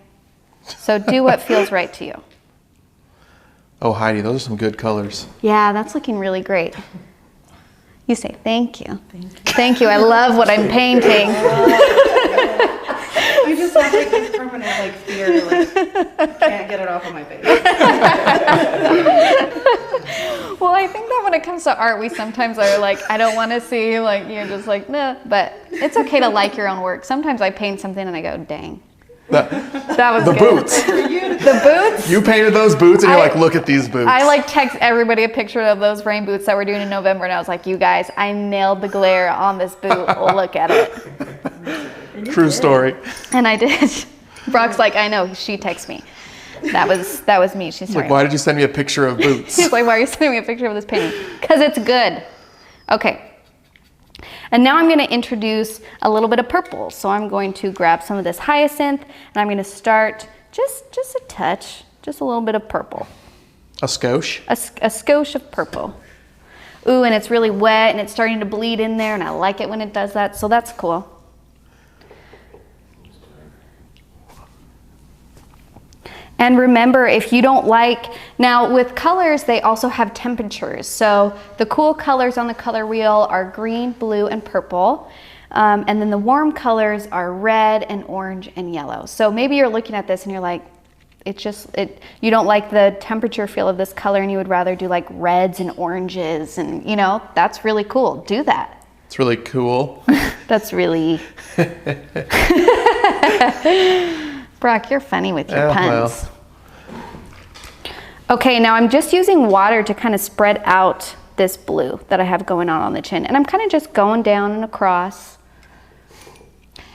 So do what feels right to you. Oh, Heidi, those are some good colors. Yeah, that's looking really great. You say thank you. Thank you. Thank you. I love what I'm painting. I just have like this permanent like fear, like can't get it off of my face. Well, I think that when it comes to art, we sometimes are like, I don't want to see, like, you're just like, nah. But it's okay to like your own work. Sometimes I paint something and I go, dang. That was the good. Boots. The boots? You painted those boots and you're like, look at these boots. I like text everybody a picture of those rain boots that we're doing in November, and I was like, you guys, I nailed the glare on this boot. Look at it. True story. And I did. Brock's like, I know. She texted me. That was me. She's sorry. Like, why did you send me a picture of boots? She's like, why are you sending me a picture of this painting? Because it's good. Okay. And now I'm going to introduce a little bit of purple. So I'm going to grab some of this hyacinth, and I'm going to start just a touch, just a little bit of purple. A skosh? A skosh of purple. Ooh, and it's really wet, and it's starting to bleed in there, and I like it when it does that, so that's cool. And remember, if you don't like, now with colors, they also have temperatures. So the cool colors on the color wheel are green, blue, and purple. And then the warm colors are red and orange and yellow. So maybe you're looking at this and you're like, you don't like the temperature feel of this color and you would rather do like reds and oranges and that's really cool. Do that. It's really cool. That's really... Brock, you're funny with your Yeah, well. puns. Okay, now I'm just using water to kind of spread out this blue that I have going on the chin. And I'm kind of just going down and across.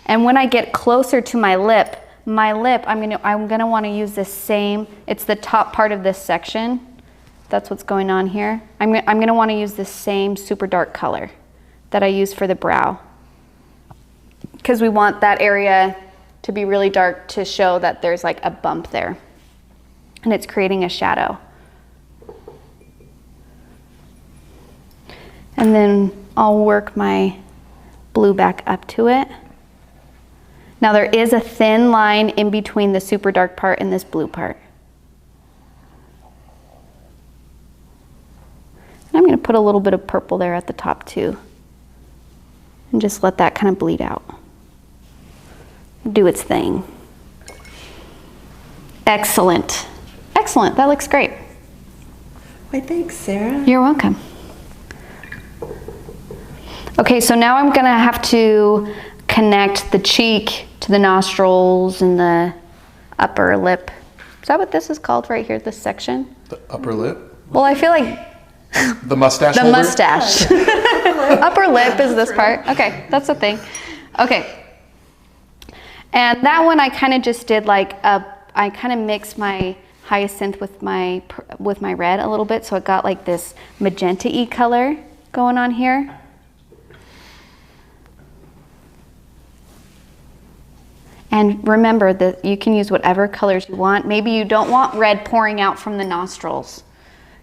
And when I get closer to my lip, I'm gonna want to use this same, it's the top part of this section. That's what's going on here. I'm gonna want to use this same super dark color that I used for the brow, because we want that area to be really dark to show that there's like a bump there and it's creating a shadow. And then I'll work my blue back up to it. Now there is a thin line in between the super dark part and this blue part. And I'm going to put a little bit of purple there at the top too. And just let that kind of bleed out. Do its thing. Excellent. Excellent. That looks great. Why, thanks, Sarah. You're welcome. Okay, so now I'm going to have to connect the cheek to the nostrils and the upper lip. Is that what this is called right here, this section? The upper lip? Well, I feel like The mustache the holder? mustache. Upper lip is this part. Okay, that's the thing. Okay. And that one I kind of just did like I kind of mixed my hyacinth with my red a little bit, so it got like this magenta-y color going on here. And remember that you can use whatever colors you want. Maybe you don't want red pouring out from the nostrils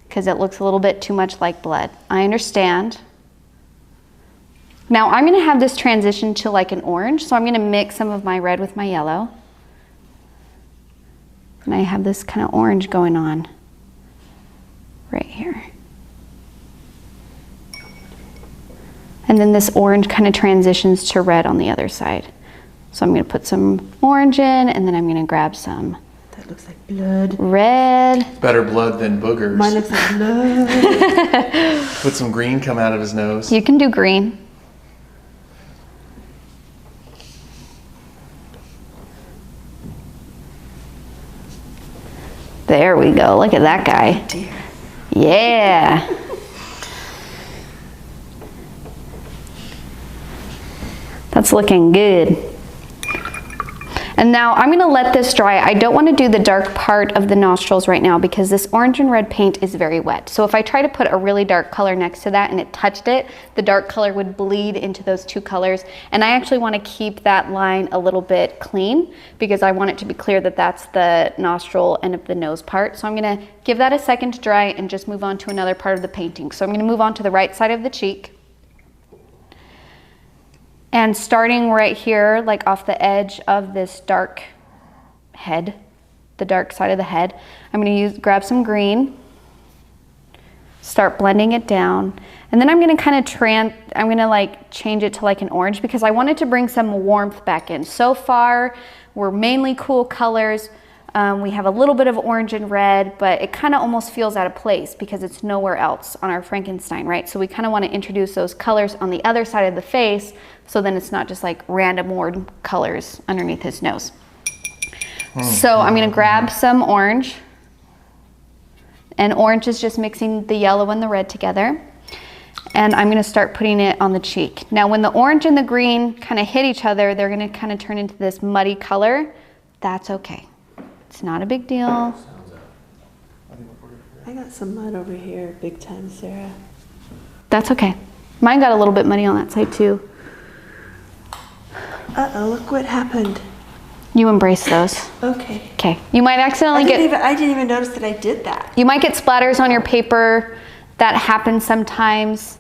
because it looks a little bit too much like blood. I understand. Now I'm going to have this transition to like an orange, so I'm going to mix some of my red with my yellow. And I have this kind of orange going on right here. And then this orange kind of transitions to red on the other side. So I'm going to put some orange in, and then I'm going to grab some That looks like blood. red. Better blood than boogers. Mine looks like blood. Put some green come out of his nose. You can do green. There we go. Look at that guy. Dear. Yeah. That's looking good. And now I'm going to let this dry. I don't want to do the dark part of the nostrils right now because this orange and red paint is very wet. So if I try to put a really dark color next to that and it touched it, the dark color would bleed into those two colors. And I actually want to keep that line a little bit clean because I want it to be clear that that's the nostril and of the nose part. So I'm going to give that a second to dry and just move on to another part of the painting. So I'm going to move on to the right side of the cheek. And starting right here, like off the edge of this dark head, the dark side of the head, I'm going to grab some green, start blending it down, and then I'm going to kind of like change it to like an orange because I wanted to bring some warmth back in. So far, we're mainly cool colors. We have a little bit of orange and red, but it kind of almost feels out of place because it's nowhere else on our Frankenstein, right? So we kind of want to introduce those colors on the other side of the face so then it's not just like random warm colors underneath his nose. So I'm going to grab some orange, and orange is just mixing the yellow and the red together. And I'm going to start putting it on the cheek. Now when the orange and the green kind of hit each other, they're going to kind of turn into this muddy color. That's okay. It's not a big deal. I got some mud over here, big time, Sarah. That's okay. Mine got a little bit muddy on that side too. Uh-oh, look what happened. You embrace those. Okay. Okay. You might accidentally I didn't even notice that I did that. You might get splatters on your paper. That happens sometimes.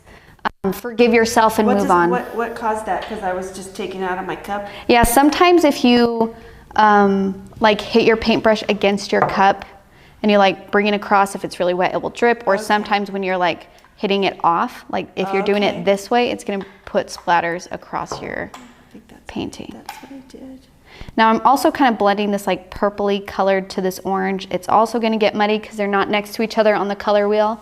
Forgive yourself and move on. What caused that? Because I was just taking it out of my cup. Yeah, sometimes if you like hit your paintbrush against your cup and you like bring it across, if it's really wet, it will drip. Or sometimes when you're like hitting it off, like if you're doing it this way, it's going to put splatters across your painting. That's what I did. Now I'm also kind of blending this like purpley colored to this orange. It's also going to get muddy because they're not next to each other on the color wheel.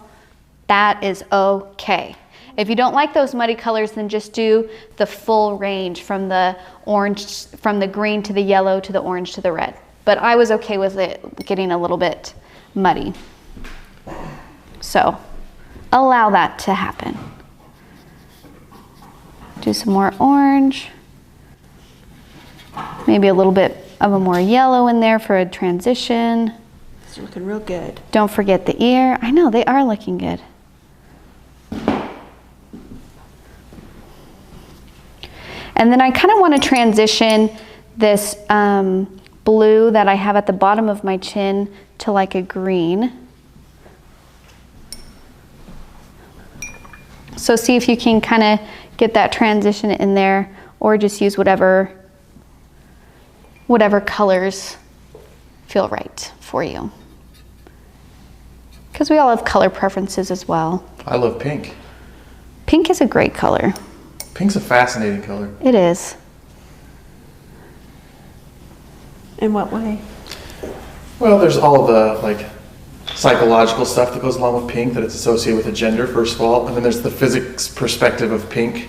That is okay. If you don't like those muddy colors, then just do the full range from the orange, from the green to the yellow to the orange to the red. but I was okay with it getting a little bit muddy. So allow that to happen. Do some more orange. Maybe a little bit of a more yellow in there for a transition. It's looking real good. Don't forget the ear. I know, they are looking good. And then I kind of want to transition this blue that I have at the bottom of my chin to like a green. So see if you can kind of get that transition in there, or just use whatever colors feel right for you. Because we all have color preferences as well. I love pink. Pink is a great color. Pink's a fascinating color. It is. In what way? Well, there's all of the like psychological stuff that goes along with pink, that it's associated with a gender, first of all. And then there's the physics perspective of pink,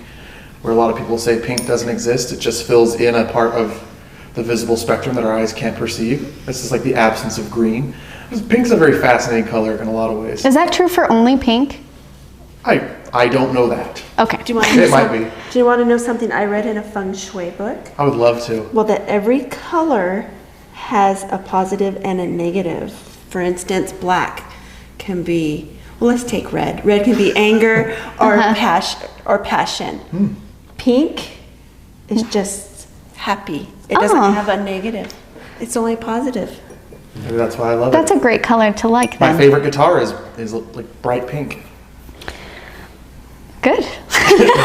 where a lot of people say pink doesn't exist. It just fills in a part of the visible spectrum that our eyes can't perceive. This is like the absence of green. Pink's a very fascinating color in a lot of ways. Is that true for only pink? I don't know that. Okay. Do you want to know It might be. Do you want to know something I read in a feng shui book? I would love to. Well, that every color has a positive and a negative. For instance, black can be, well, let's take red. Red can be anger or passion. Pink is just happy. It doesn't have a negative. It's only positive. Maybe that's why I love That's it. a great color to like then. My favorite guitar is like bright pink. Good.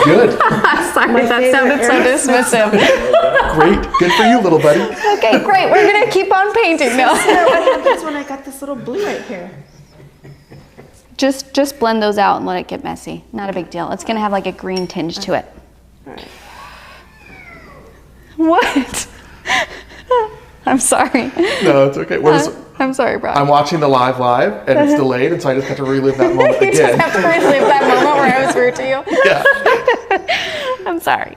Good. Sorry, that sounded so dismissive. Great. Good for you, little buddy. Okay, great. We're going to keep on painting now. So what happens when I got this little blue right here? Just blend those out and let it get messy. Not a big deal. It's going to have like a green tinge to it. All right. What? I'm sorry. No, it's okay. I'm sorry, Brock. I'm watching the live and it's delayed, and so I just have to relive that moment You just again. have to relive that moment where I was rude to you. Yeah. I'm sorry.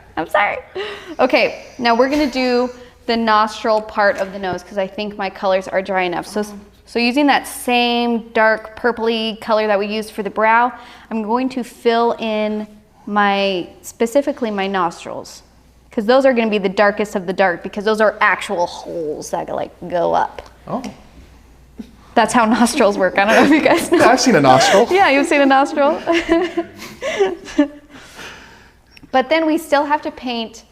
Okay, now we're gonna do the nostril part of the nose because I think my colors are dry enough. So using that same dark purpley color that we used for the brow, I'm going to fill in specifically my nostrils, because those are gonna be the darkest of the dark, because those are actual holes that like go up. Oh. That's how nostrils work. I don't know if you guys know. Yeah, I've seen a nostril. Yeah, you've seen a nostril. But then we still have to paint,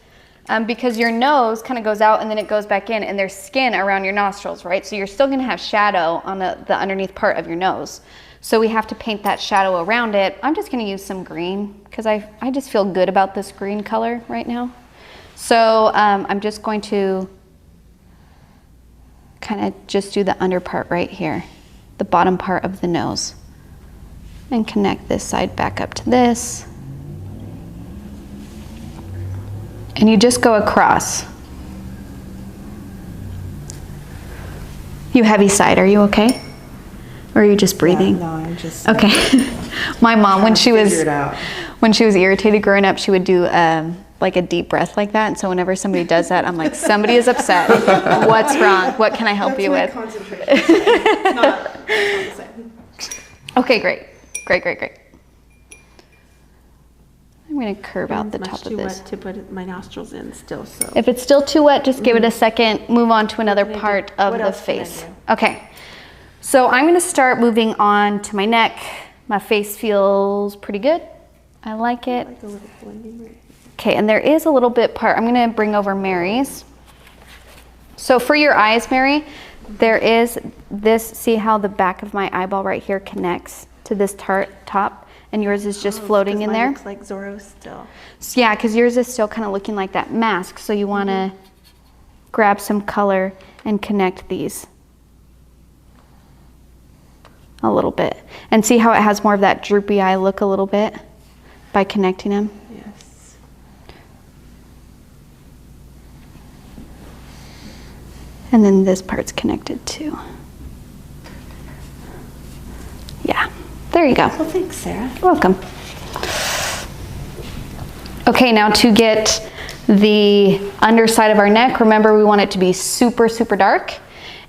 because your nose kind of goes out and then it goes back in, and there's skin around your nostrils, right? So you're still going to have shadow on the underneath part of your nose. So we have to paint that shadow around it. I'm just going to use some green because I just feel good about this green color right now. So I'm just going to kind of just do the under part right here, the bottom part of the nose, and connect this side back up to this. And you just go across. You heavy side, are you okay? Or are you just breathing? No, I'm just. Okay. My mom, when she was figure it out. irritated growing up, she would do like a deep breath like that. And so whenever somebody does that, I'm like, somebody is upset. What's wrong? What can I help you with? Concentration. It's not Okay, great. I'm going to curve out the top of too this. wet to put my nostrils in still, so. If it's still too wet, just give it a second. Move on to another part of What the else can I face. do? Okay. So I'm going to start moving on to my neck. My face feels pretty good. I like it. Like a little blending right. Okay, and there is a little bit part. I'm going to bring over Mary's. So for your eyes, Mary, there is this. See how the back of my eyeball right here connects to this top? And yours is just floating in there? Looks like Zorro still. So yeah, because yours is still kind of looking like that mask. So you want to grab some color and connect these a little bit. And see how it has more of that droopy eye look a little bit by connecting them? Yes. And then this part's connected too. Yeah, there you go. Well, thanks, Sarah. You're welcome. Okay, now to get the underside of our neck, remember we want it to be super, super dark.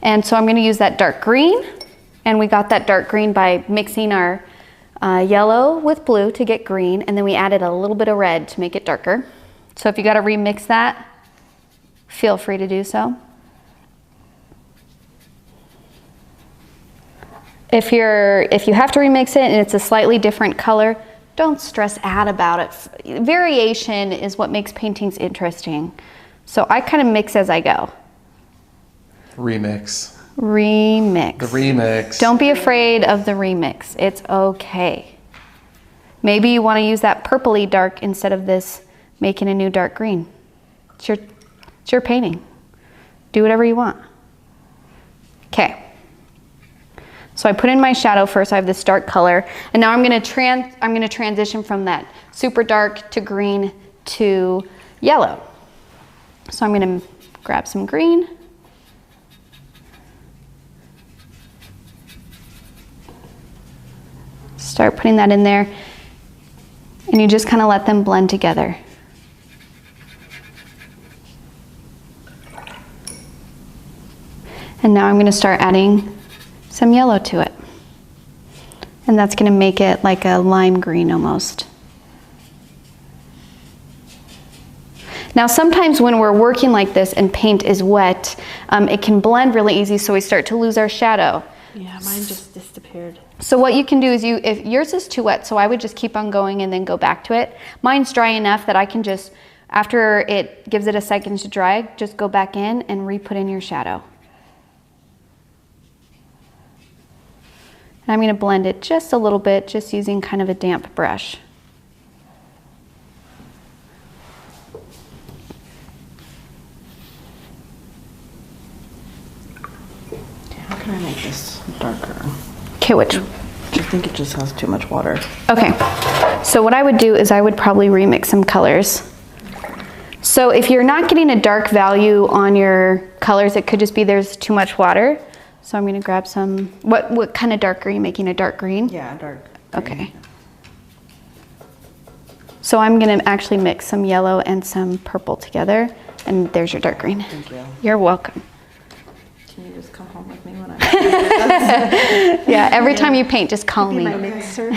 And so I'm going to use that dark green. And we got that dark green by mixing our yellow with blue to get green. And then we added a little bit of red to make it darker. So if you got to remix that, feel free to do so. If you have to remix it and it's a slightly different color, don't stress out about it. Variation is what makes paintings interesting. So I kind of mix as I go. Remix. Remix. The remix. Don't be afraid of the remix. It's okay. Maybe you want to use that purpley dark instead of this making a new dark green. It's your painting. Do whatever you want. Okay. So I put in my shadow first. I have this dark color, and now I'm going to transition from that super dark to green to yellow. So I'm going to grab some green. Start putting that in there, and you just kind of let them blend together. And now I'm going to start adding some yellow to it. And that's going to make it like a lime green almost. Now sometimes when we're working like this and paint is wet, it can blend really easy, so we start to lose our shadow. Yeah, mine just disappeared. So what you can do is if yours is too wet, so I would just keep on going and then go back to it. Mine's dry enough that I can just, after it gives it a second to dry, just go back in and re-put in your shadow. And I'm going to blend it just a little bit, just using kind of a damp brush. How can I make this darker? Okay, which? I think it just has too much water. Okay, so what I would do is I would probably remix some colors. So if you're not getting a dark value on your colors, it could just be there's too much water. So I'm going to grab some, what kind of dark are you making? A dark green? Yeah, dark green. Okay. So I'm going to actually mix some yellow and some purple together, and there's your dark green. Thank you. You're welcome. Can you just come home with me when I'm Yeah, every time you paint, just call me. my mixer?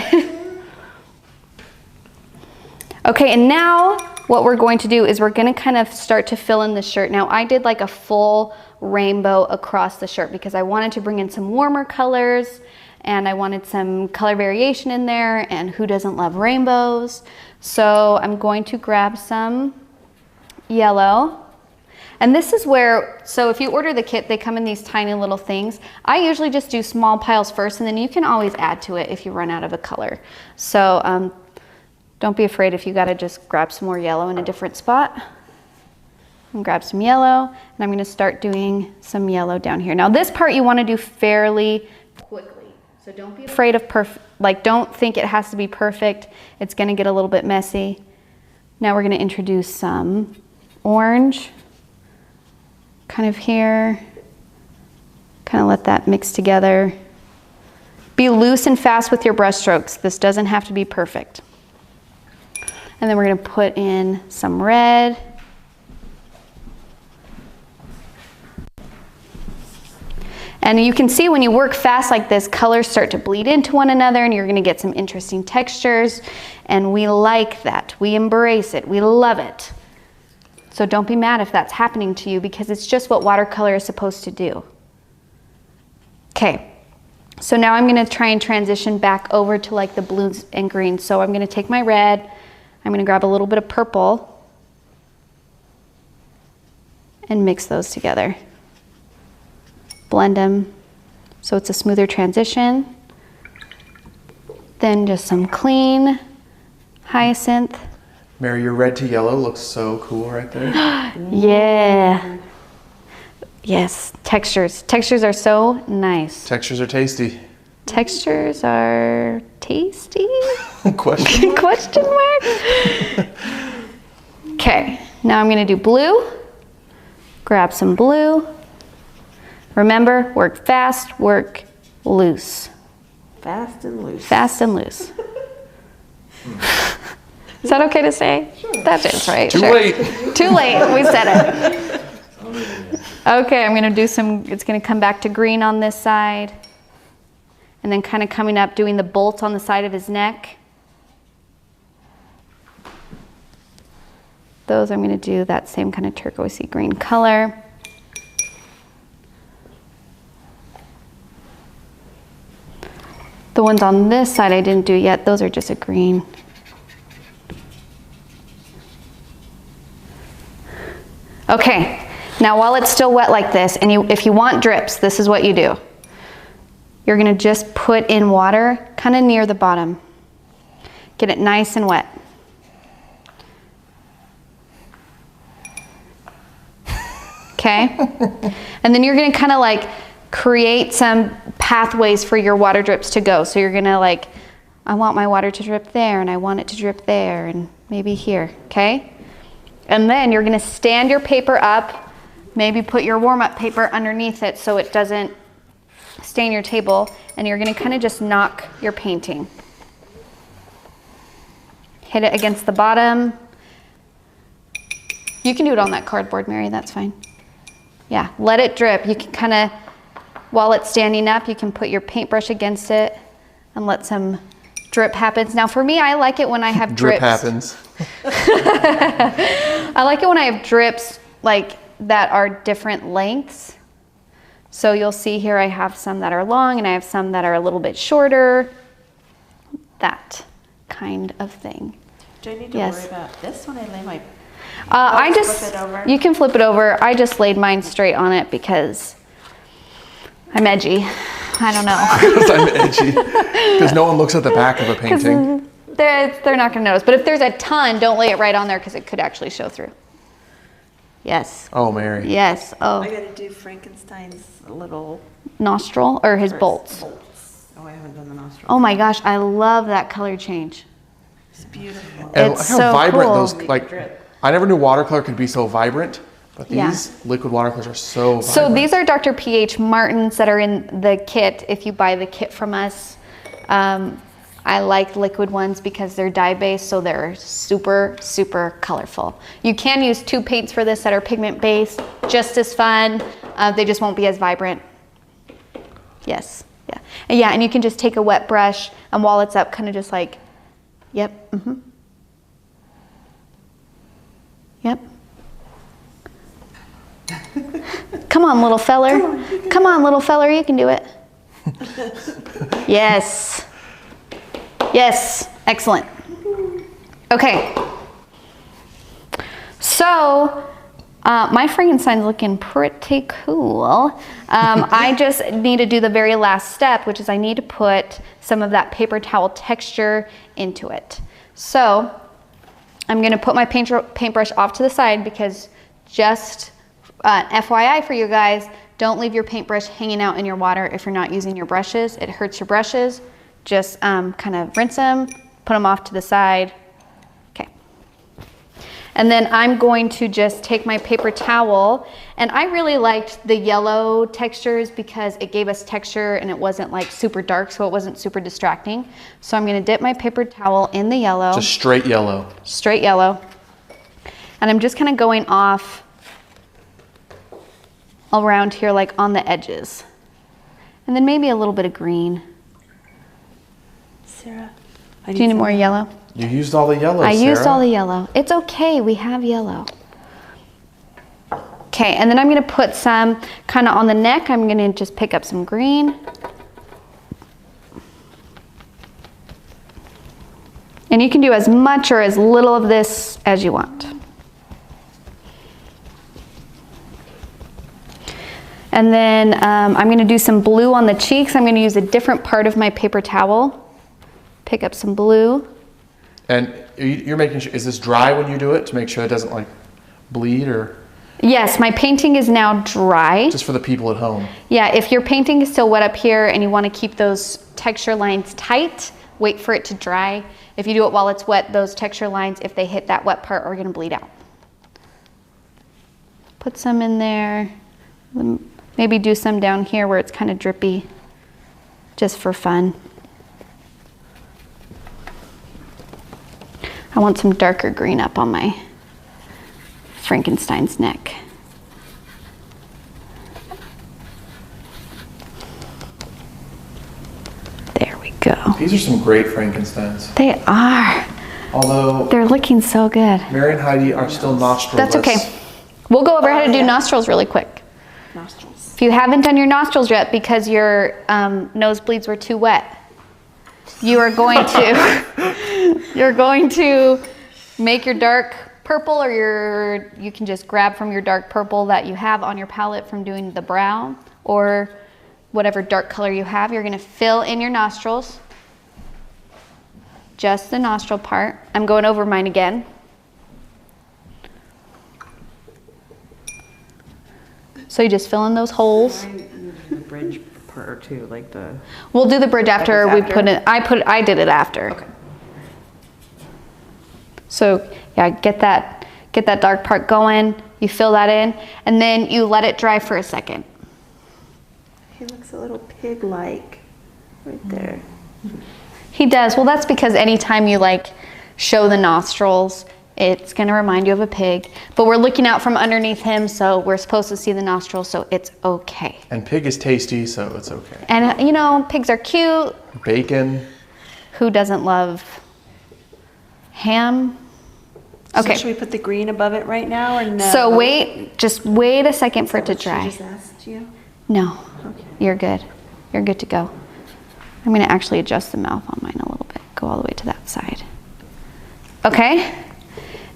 Okay, and now what we're going to do is we're going to kind of start to fill in the shirt. Now I did like a full rainbow across the shirt because I wanted to bring in some warmer colors and I wanted some color variation in there, and who doesn't love rainbows? So I'm going to grab some yellow. And this is where, so if you order the kit, they come in these tiny little things. I usually just do small piles first, and then you can always add to it if you run out of a color. So don't be afraid if you gotta just grab some more yellow in a different spot. And grab some yellow, and I'm gonna start doing some yellow down here. Now this part you wanna do fairly quickly. So don't be afraid of don't think it has to be perfect. It's gonna get a little bit messy. Now we're gonna introduce some orange, kind of here. Kind of let that mix together. Be loose and fast with your brush strokes. This doesn't have to be perfect. And then we're gonna put in some red. And you can see when you work fast like this, colors start to bleed into one another and you're gonna get some interesting textures. And we like that, we embrace it, we love it. So don't be mad if that's happening to you, because it's just what watercolor is supposed to do. Okay, so now I'm gonna try and transition back over to like the blues and greens. So I'm gonna take my red, I'm gonna grab a little bit of purple and mix those together. Blend them so it's a smoother transition. Then just some clean hyacinth. Mary, your red to yellow looks so cool right there. Yeah. Yes, textures. Textures are so nice. Textures are tasty. Textures are tasty? Question mark? Question mark? Okay, now I'm gonna do blue. Grab some blue. Remember, work fast, work loose. Fast and loose. Fast and loose. Is that okay to say? Sure. That is right. Too sure. late. Too late, we said it. Okay, I'm gonna do some, it's gonna come back to green on this side. And then kind of coming up, doing the bolt on the side of his neck. Those I'm gonna do that same kind of turquoisey green color. The ones on this side I didn't do yet, those are just a green. Okay, now while it's still wet like this, and if you want drips, this is what you do. You're gonna just put in water kind of near the bottom. Get it nice and wet. Okay? And then you're gonna kind of like create some pathways for your water drips to go. So you're gonna like, I want my water to drip there, and I want it to drip there, and maybe here, okay? And then you're gonna stand your paper up, maybe put your warm-up paper underneath it so it doesn't stain your table, and you're gonna kind of just knock your painting. Hit it against the bottom. You can do it on that cardboard, Mary, that's fine. Yeah, let it drip. You can kind of, while it's standing up, you can put your paintbrush against it and let some drip happen. Now for me, I like it when I have drips. Drip happens. I like it when I have drips like that are different lengths. So you'll see here I have some that are long and I have some that are a little bit shorter. That kind of thing. Do I need to worry about this when I lay my... I just, flip it over? you can flip it over. I just laid mine straight on it because I'm edgy. I don't know. Because I'm edgy. Because no one looks at the back of a painting. They're not going to notice. But if there's a ton, don't lay it right on there because it could actually show through. Yes. Oh, Mary. Yes. Oh. I gotta do Frankenstein's little... Nostril or his bolts. Oh, I haven't done the nostril. Oh my gosh, I love that color change. It's beautiful. And It's look how so vibrant cool. those, like, I never knew watercolor could be so vibrant, but these Yeah. liquid watercolors are so vibrant. So these are Dr. P.H. Martin's that are in the kit. If you buy the kit from us, I like liquid ones because they're dye-based, so they're super, super colorful. You can use 2 paints for this that are pigment-based, just as fun. They just won't be as vibrant. Yes, yeah. And yeah, and you can just take a wet brush, and while it's up, kind of just like, yep, Yep. Come on, little feller. Come on, little feller, you can do it. Yes. Yes, excellent. Okay. So, my Frankenstein's looking pretty cool. I just need to do the very last step, which is I need to put some of that paper towel texture into it. So, I'm gonna put my paintbrush off to the side because just FYI for you guys, don't leave your paintbrush hanging out in your water if you're not using your brushes. It hurts your brushes. Just kind of rinse them, put them off to the side. Okay. And then I'm going to just take my paper towel, and I really liked the yellow textures because it gave us texture and it wasn't like super dark, so it wasn't super distracting. So I'm gonna dip my paper towel in the yellow. Just straight yellow. Straight yellow. And I'm just kind of going off around here like on the edges. And then maybe a little bit of green. Sarah, Do you need more yellow? You used all the yellow, I used Sarah. all the yellow. It's okay, we have yellow. Okay, and then I'm gonna put some kind of on the neck. I'm gonna just pick up some green. And you can do as much or as little of this as you want. And then I'm gonna do some blue on the cheeks. I'm gonna use a different part of my paper towel. Pick up some blue. And you're making sure, is this dry when you do it to make sure it doesn't like bleed or? Yes, my painting is now dry. Just for the people at home. Yeah, if your painting is still wet up here and you want to keep those texture lines tight, wait for it to dry. If you do it while it's wet, those texture lines, if they hit that wet part, are going to bleed out. Put some in there. Maybe do some down here where it's kind of drippy, just for fun. I want some darker green up on my Frankenstein's neck. go. These are some great Frankensteins. They are. Although They're looking so good. Mary and Heidi are still nostrilless. That's okay. We'll go over how to do nostrils really quick. Nostrils. If you haven't done your nostrils yet because your nosebleeds were too wet, you are going to make your dark purple, or you can just grab from your dark purple that you have on your palette from doing the brow, or whatever dark color you have. You're going to fill in your nostrils, just the nostril part. I'm going over mine again. So you just fill in those holes. The bridge part too, like the. We'll do the bridge after we after? put it. I did it after. Okay. So yeah, get that dark part going. You fill that in, and then you let it dry for a second. He looks a little pig-like right there. He does. Well, that's because anytime you like show the nostrils, it's going to remind you of a pig. But we're looking out from underneath him, so we're supposed to see the nostrils, so it's okay. And pig is tasty, so it's okay. And you know, pigs are cute. Bacon. Who doesn't love ham? Okay. So should we put the green above it right now, or no? So just wait a second for it to She dry. just asked you. No, Okay. you're good. You're good to go. I'm going to actually adjust the mouth on mine a little bit. Go all the way to that side. Okay?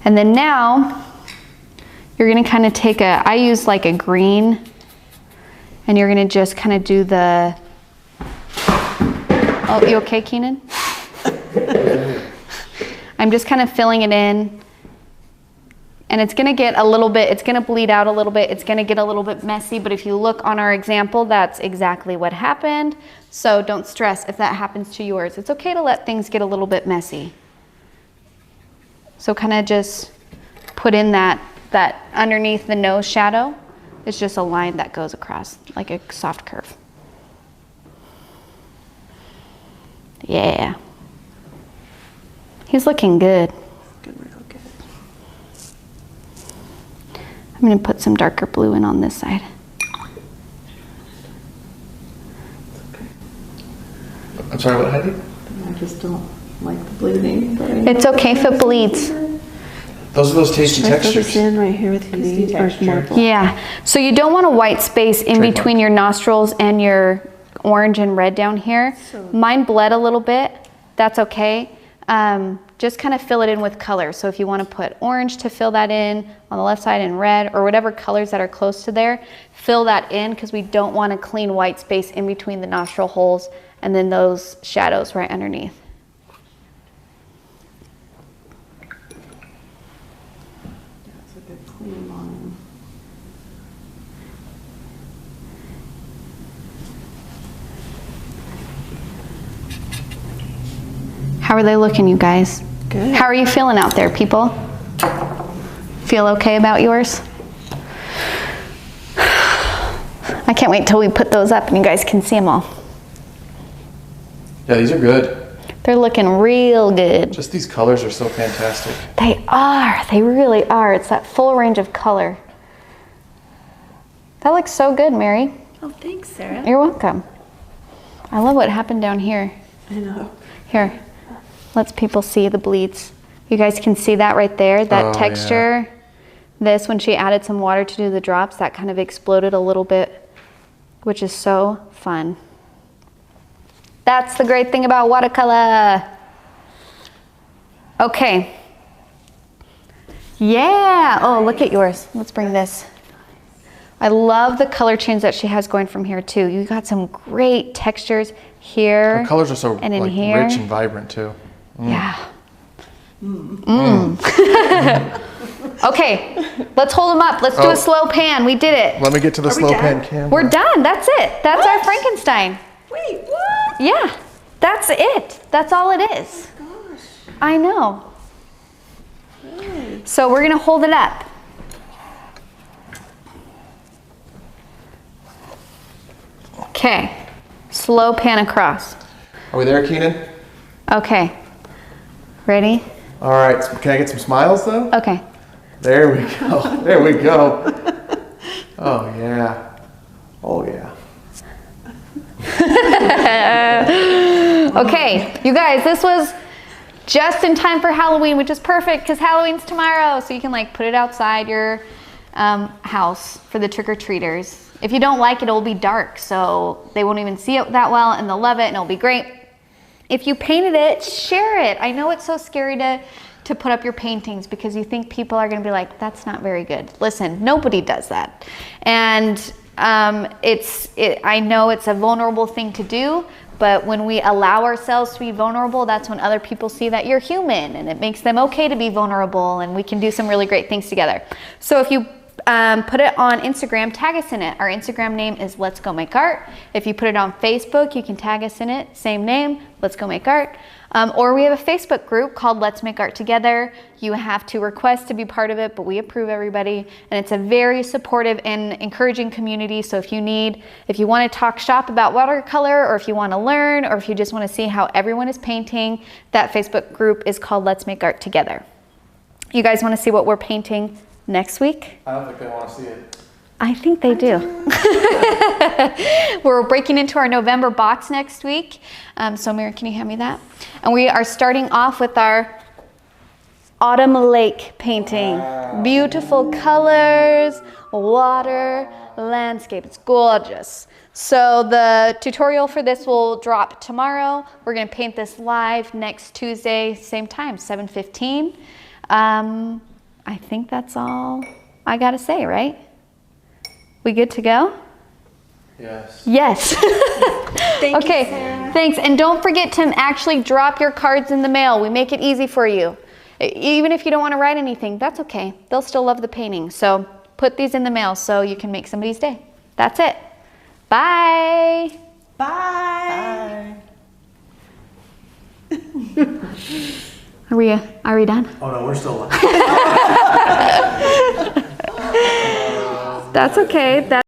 And then now, you're going to kind of take I use like a green, and you're going to just kind of do the, oh, you okay, Keenan? I'm just kind of filling it in. And it's going to get a little bit, it's going to bleed out a little bit. It's going to get a little bit messy. But if you look on our example, that's exactly what happened. So don't stress if that happens to yours. It's okay to let things get a little bit messy. So kind of just put in that underneath the nose shadow. It's just a line that goes across like a soft curve. Yeah. He's looking good. Good, real good. I'm going to put some darker blue in on this side. I'm sorry, what, Heidi? I just don't like the bleeding. But It's okay if it bleeds. Those are those tasty Should I fill textures. this in right here with these, or more? Yeah, so you don't want a white space in Trademark. between your nostrils and your orange and red down here. Mine bled a little bit. That's okay. Just kind of fill it in with color. So if you want to put orange to fill that in on the left side and red, or whatever colors that are close to there, fill that in, because we don't want a clean white space in between the nostril holes and then those shadows right underneath. That's a good clean line. How are they looking, you guys? Good. How are you feeling out there, people? Feel okay about yours? I can't wait till we put those up and you guys can see them all. Yeah, these are good. They're looking real good. Just these colors are so fantastic. They are. They really are. It's that full range of color. That looks so good, Mary. Oh, thanks, Sarah. You're welcome. I love what happened down here. I know. Here, lets people see the bleeds. You guys can see that right there, that Oh, texture. This, when she added some water to do the drops, that kind of exploded a little bit, which is so fun. That's the great thing about watercolor. Okay. Yeah, oh, look at yours. Let's bring this. I love the color change that she has going from here too. You got some great textures here. The colors are so and in like here. rich and vibrant too. Yeah. Okay, let's hold them up. Let's do Oh. a slow pan. We did it. Let me get to the Are we slow done? pan camera. We're done. That's it. That's our Frankenstein. Wait, what? Yeah, that's it. That's all it is. Gosh. I know. Really? So we're gonna hold it up. Okay, slow pan across. Are we there, Keenan? Okay, ready? All right. So can I get some smiles though? Okay. There we go. There we go. Oh yeah. Oh yeah. Okay, you guys, this was just in time for Halloween, which is perfect because Halloween's tomorrow. So you can like put it outside your house for the trick-or-treaters. If you don't like it, it'll be dark, so they won't even see it that well, and they'll love it, and it'll be great. If you painted it, share it. I know it's so scary to put up your paintings because you think people are gonna be like, that's not very good. Listen, nobody does that. And I know it's a vulnerable thing to do, but when we allow ourselves to be vulnerable, that's when other people see that you're human, and it makes them okay to be vulnerable, and we can do some really great things together. So if you put it on Instagram, tag us in it. Our Instagram name is Let's Go Make Art. If you put it on Facebook, you can tag us in it, same name, Let's Go Make Art. Or we have a Facebook group called Let's Make Art Together. You have to request to be part of it, but we approve everybody. And it's a very supportive and encouraging community. So if you want to talk shop about watercolor, or if you want to learn, or if you just want to see how everyone is painting, that Facebook group is called Let's Make Art Together. You guys want to see what we're painting next week? I don't think they want to see it. I think they do. We're breaking into our November box next week. So Mary, can you hand me that? And we are starting off with our Autumn Lake painting. Wow. Beautiful colors, water, landscape. It's gorgeous. So the tutorial for this will drop tomorrow. We're going to paint this live next Tuesday, same time, 7:15. I think that's all I got to say, right? We good to go? Yes. Yes. Thank okay, you, Sarah. thanks. And don't forget to actually drop your cards in the mail. We make it easy for you. Even if you don't want to write anything, that's okay. They'll still love the painting. So put these in the mail so you can make somebody's day. That's it. Bye. Bye. Are we done? Oh no, we're still. That's okay.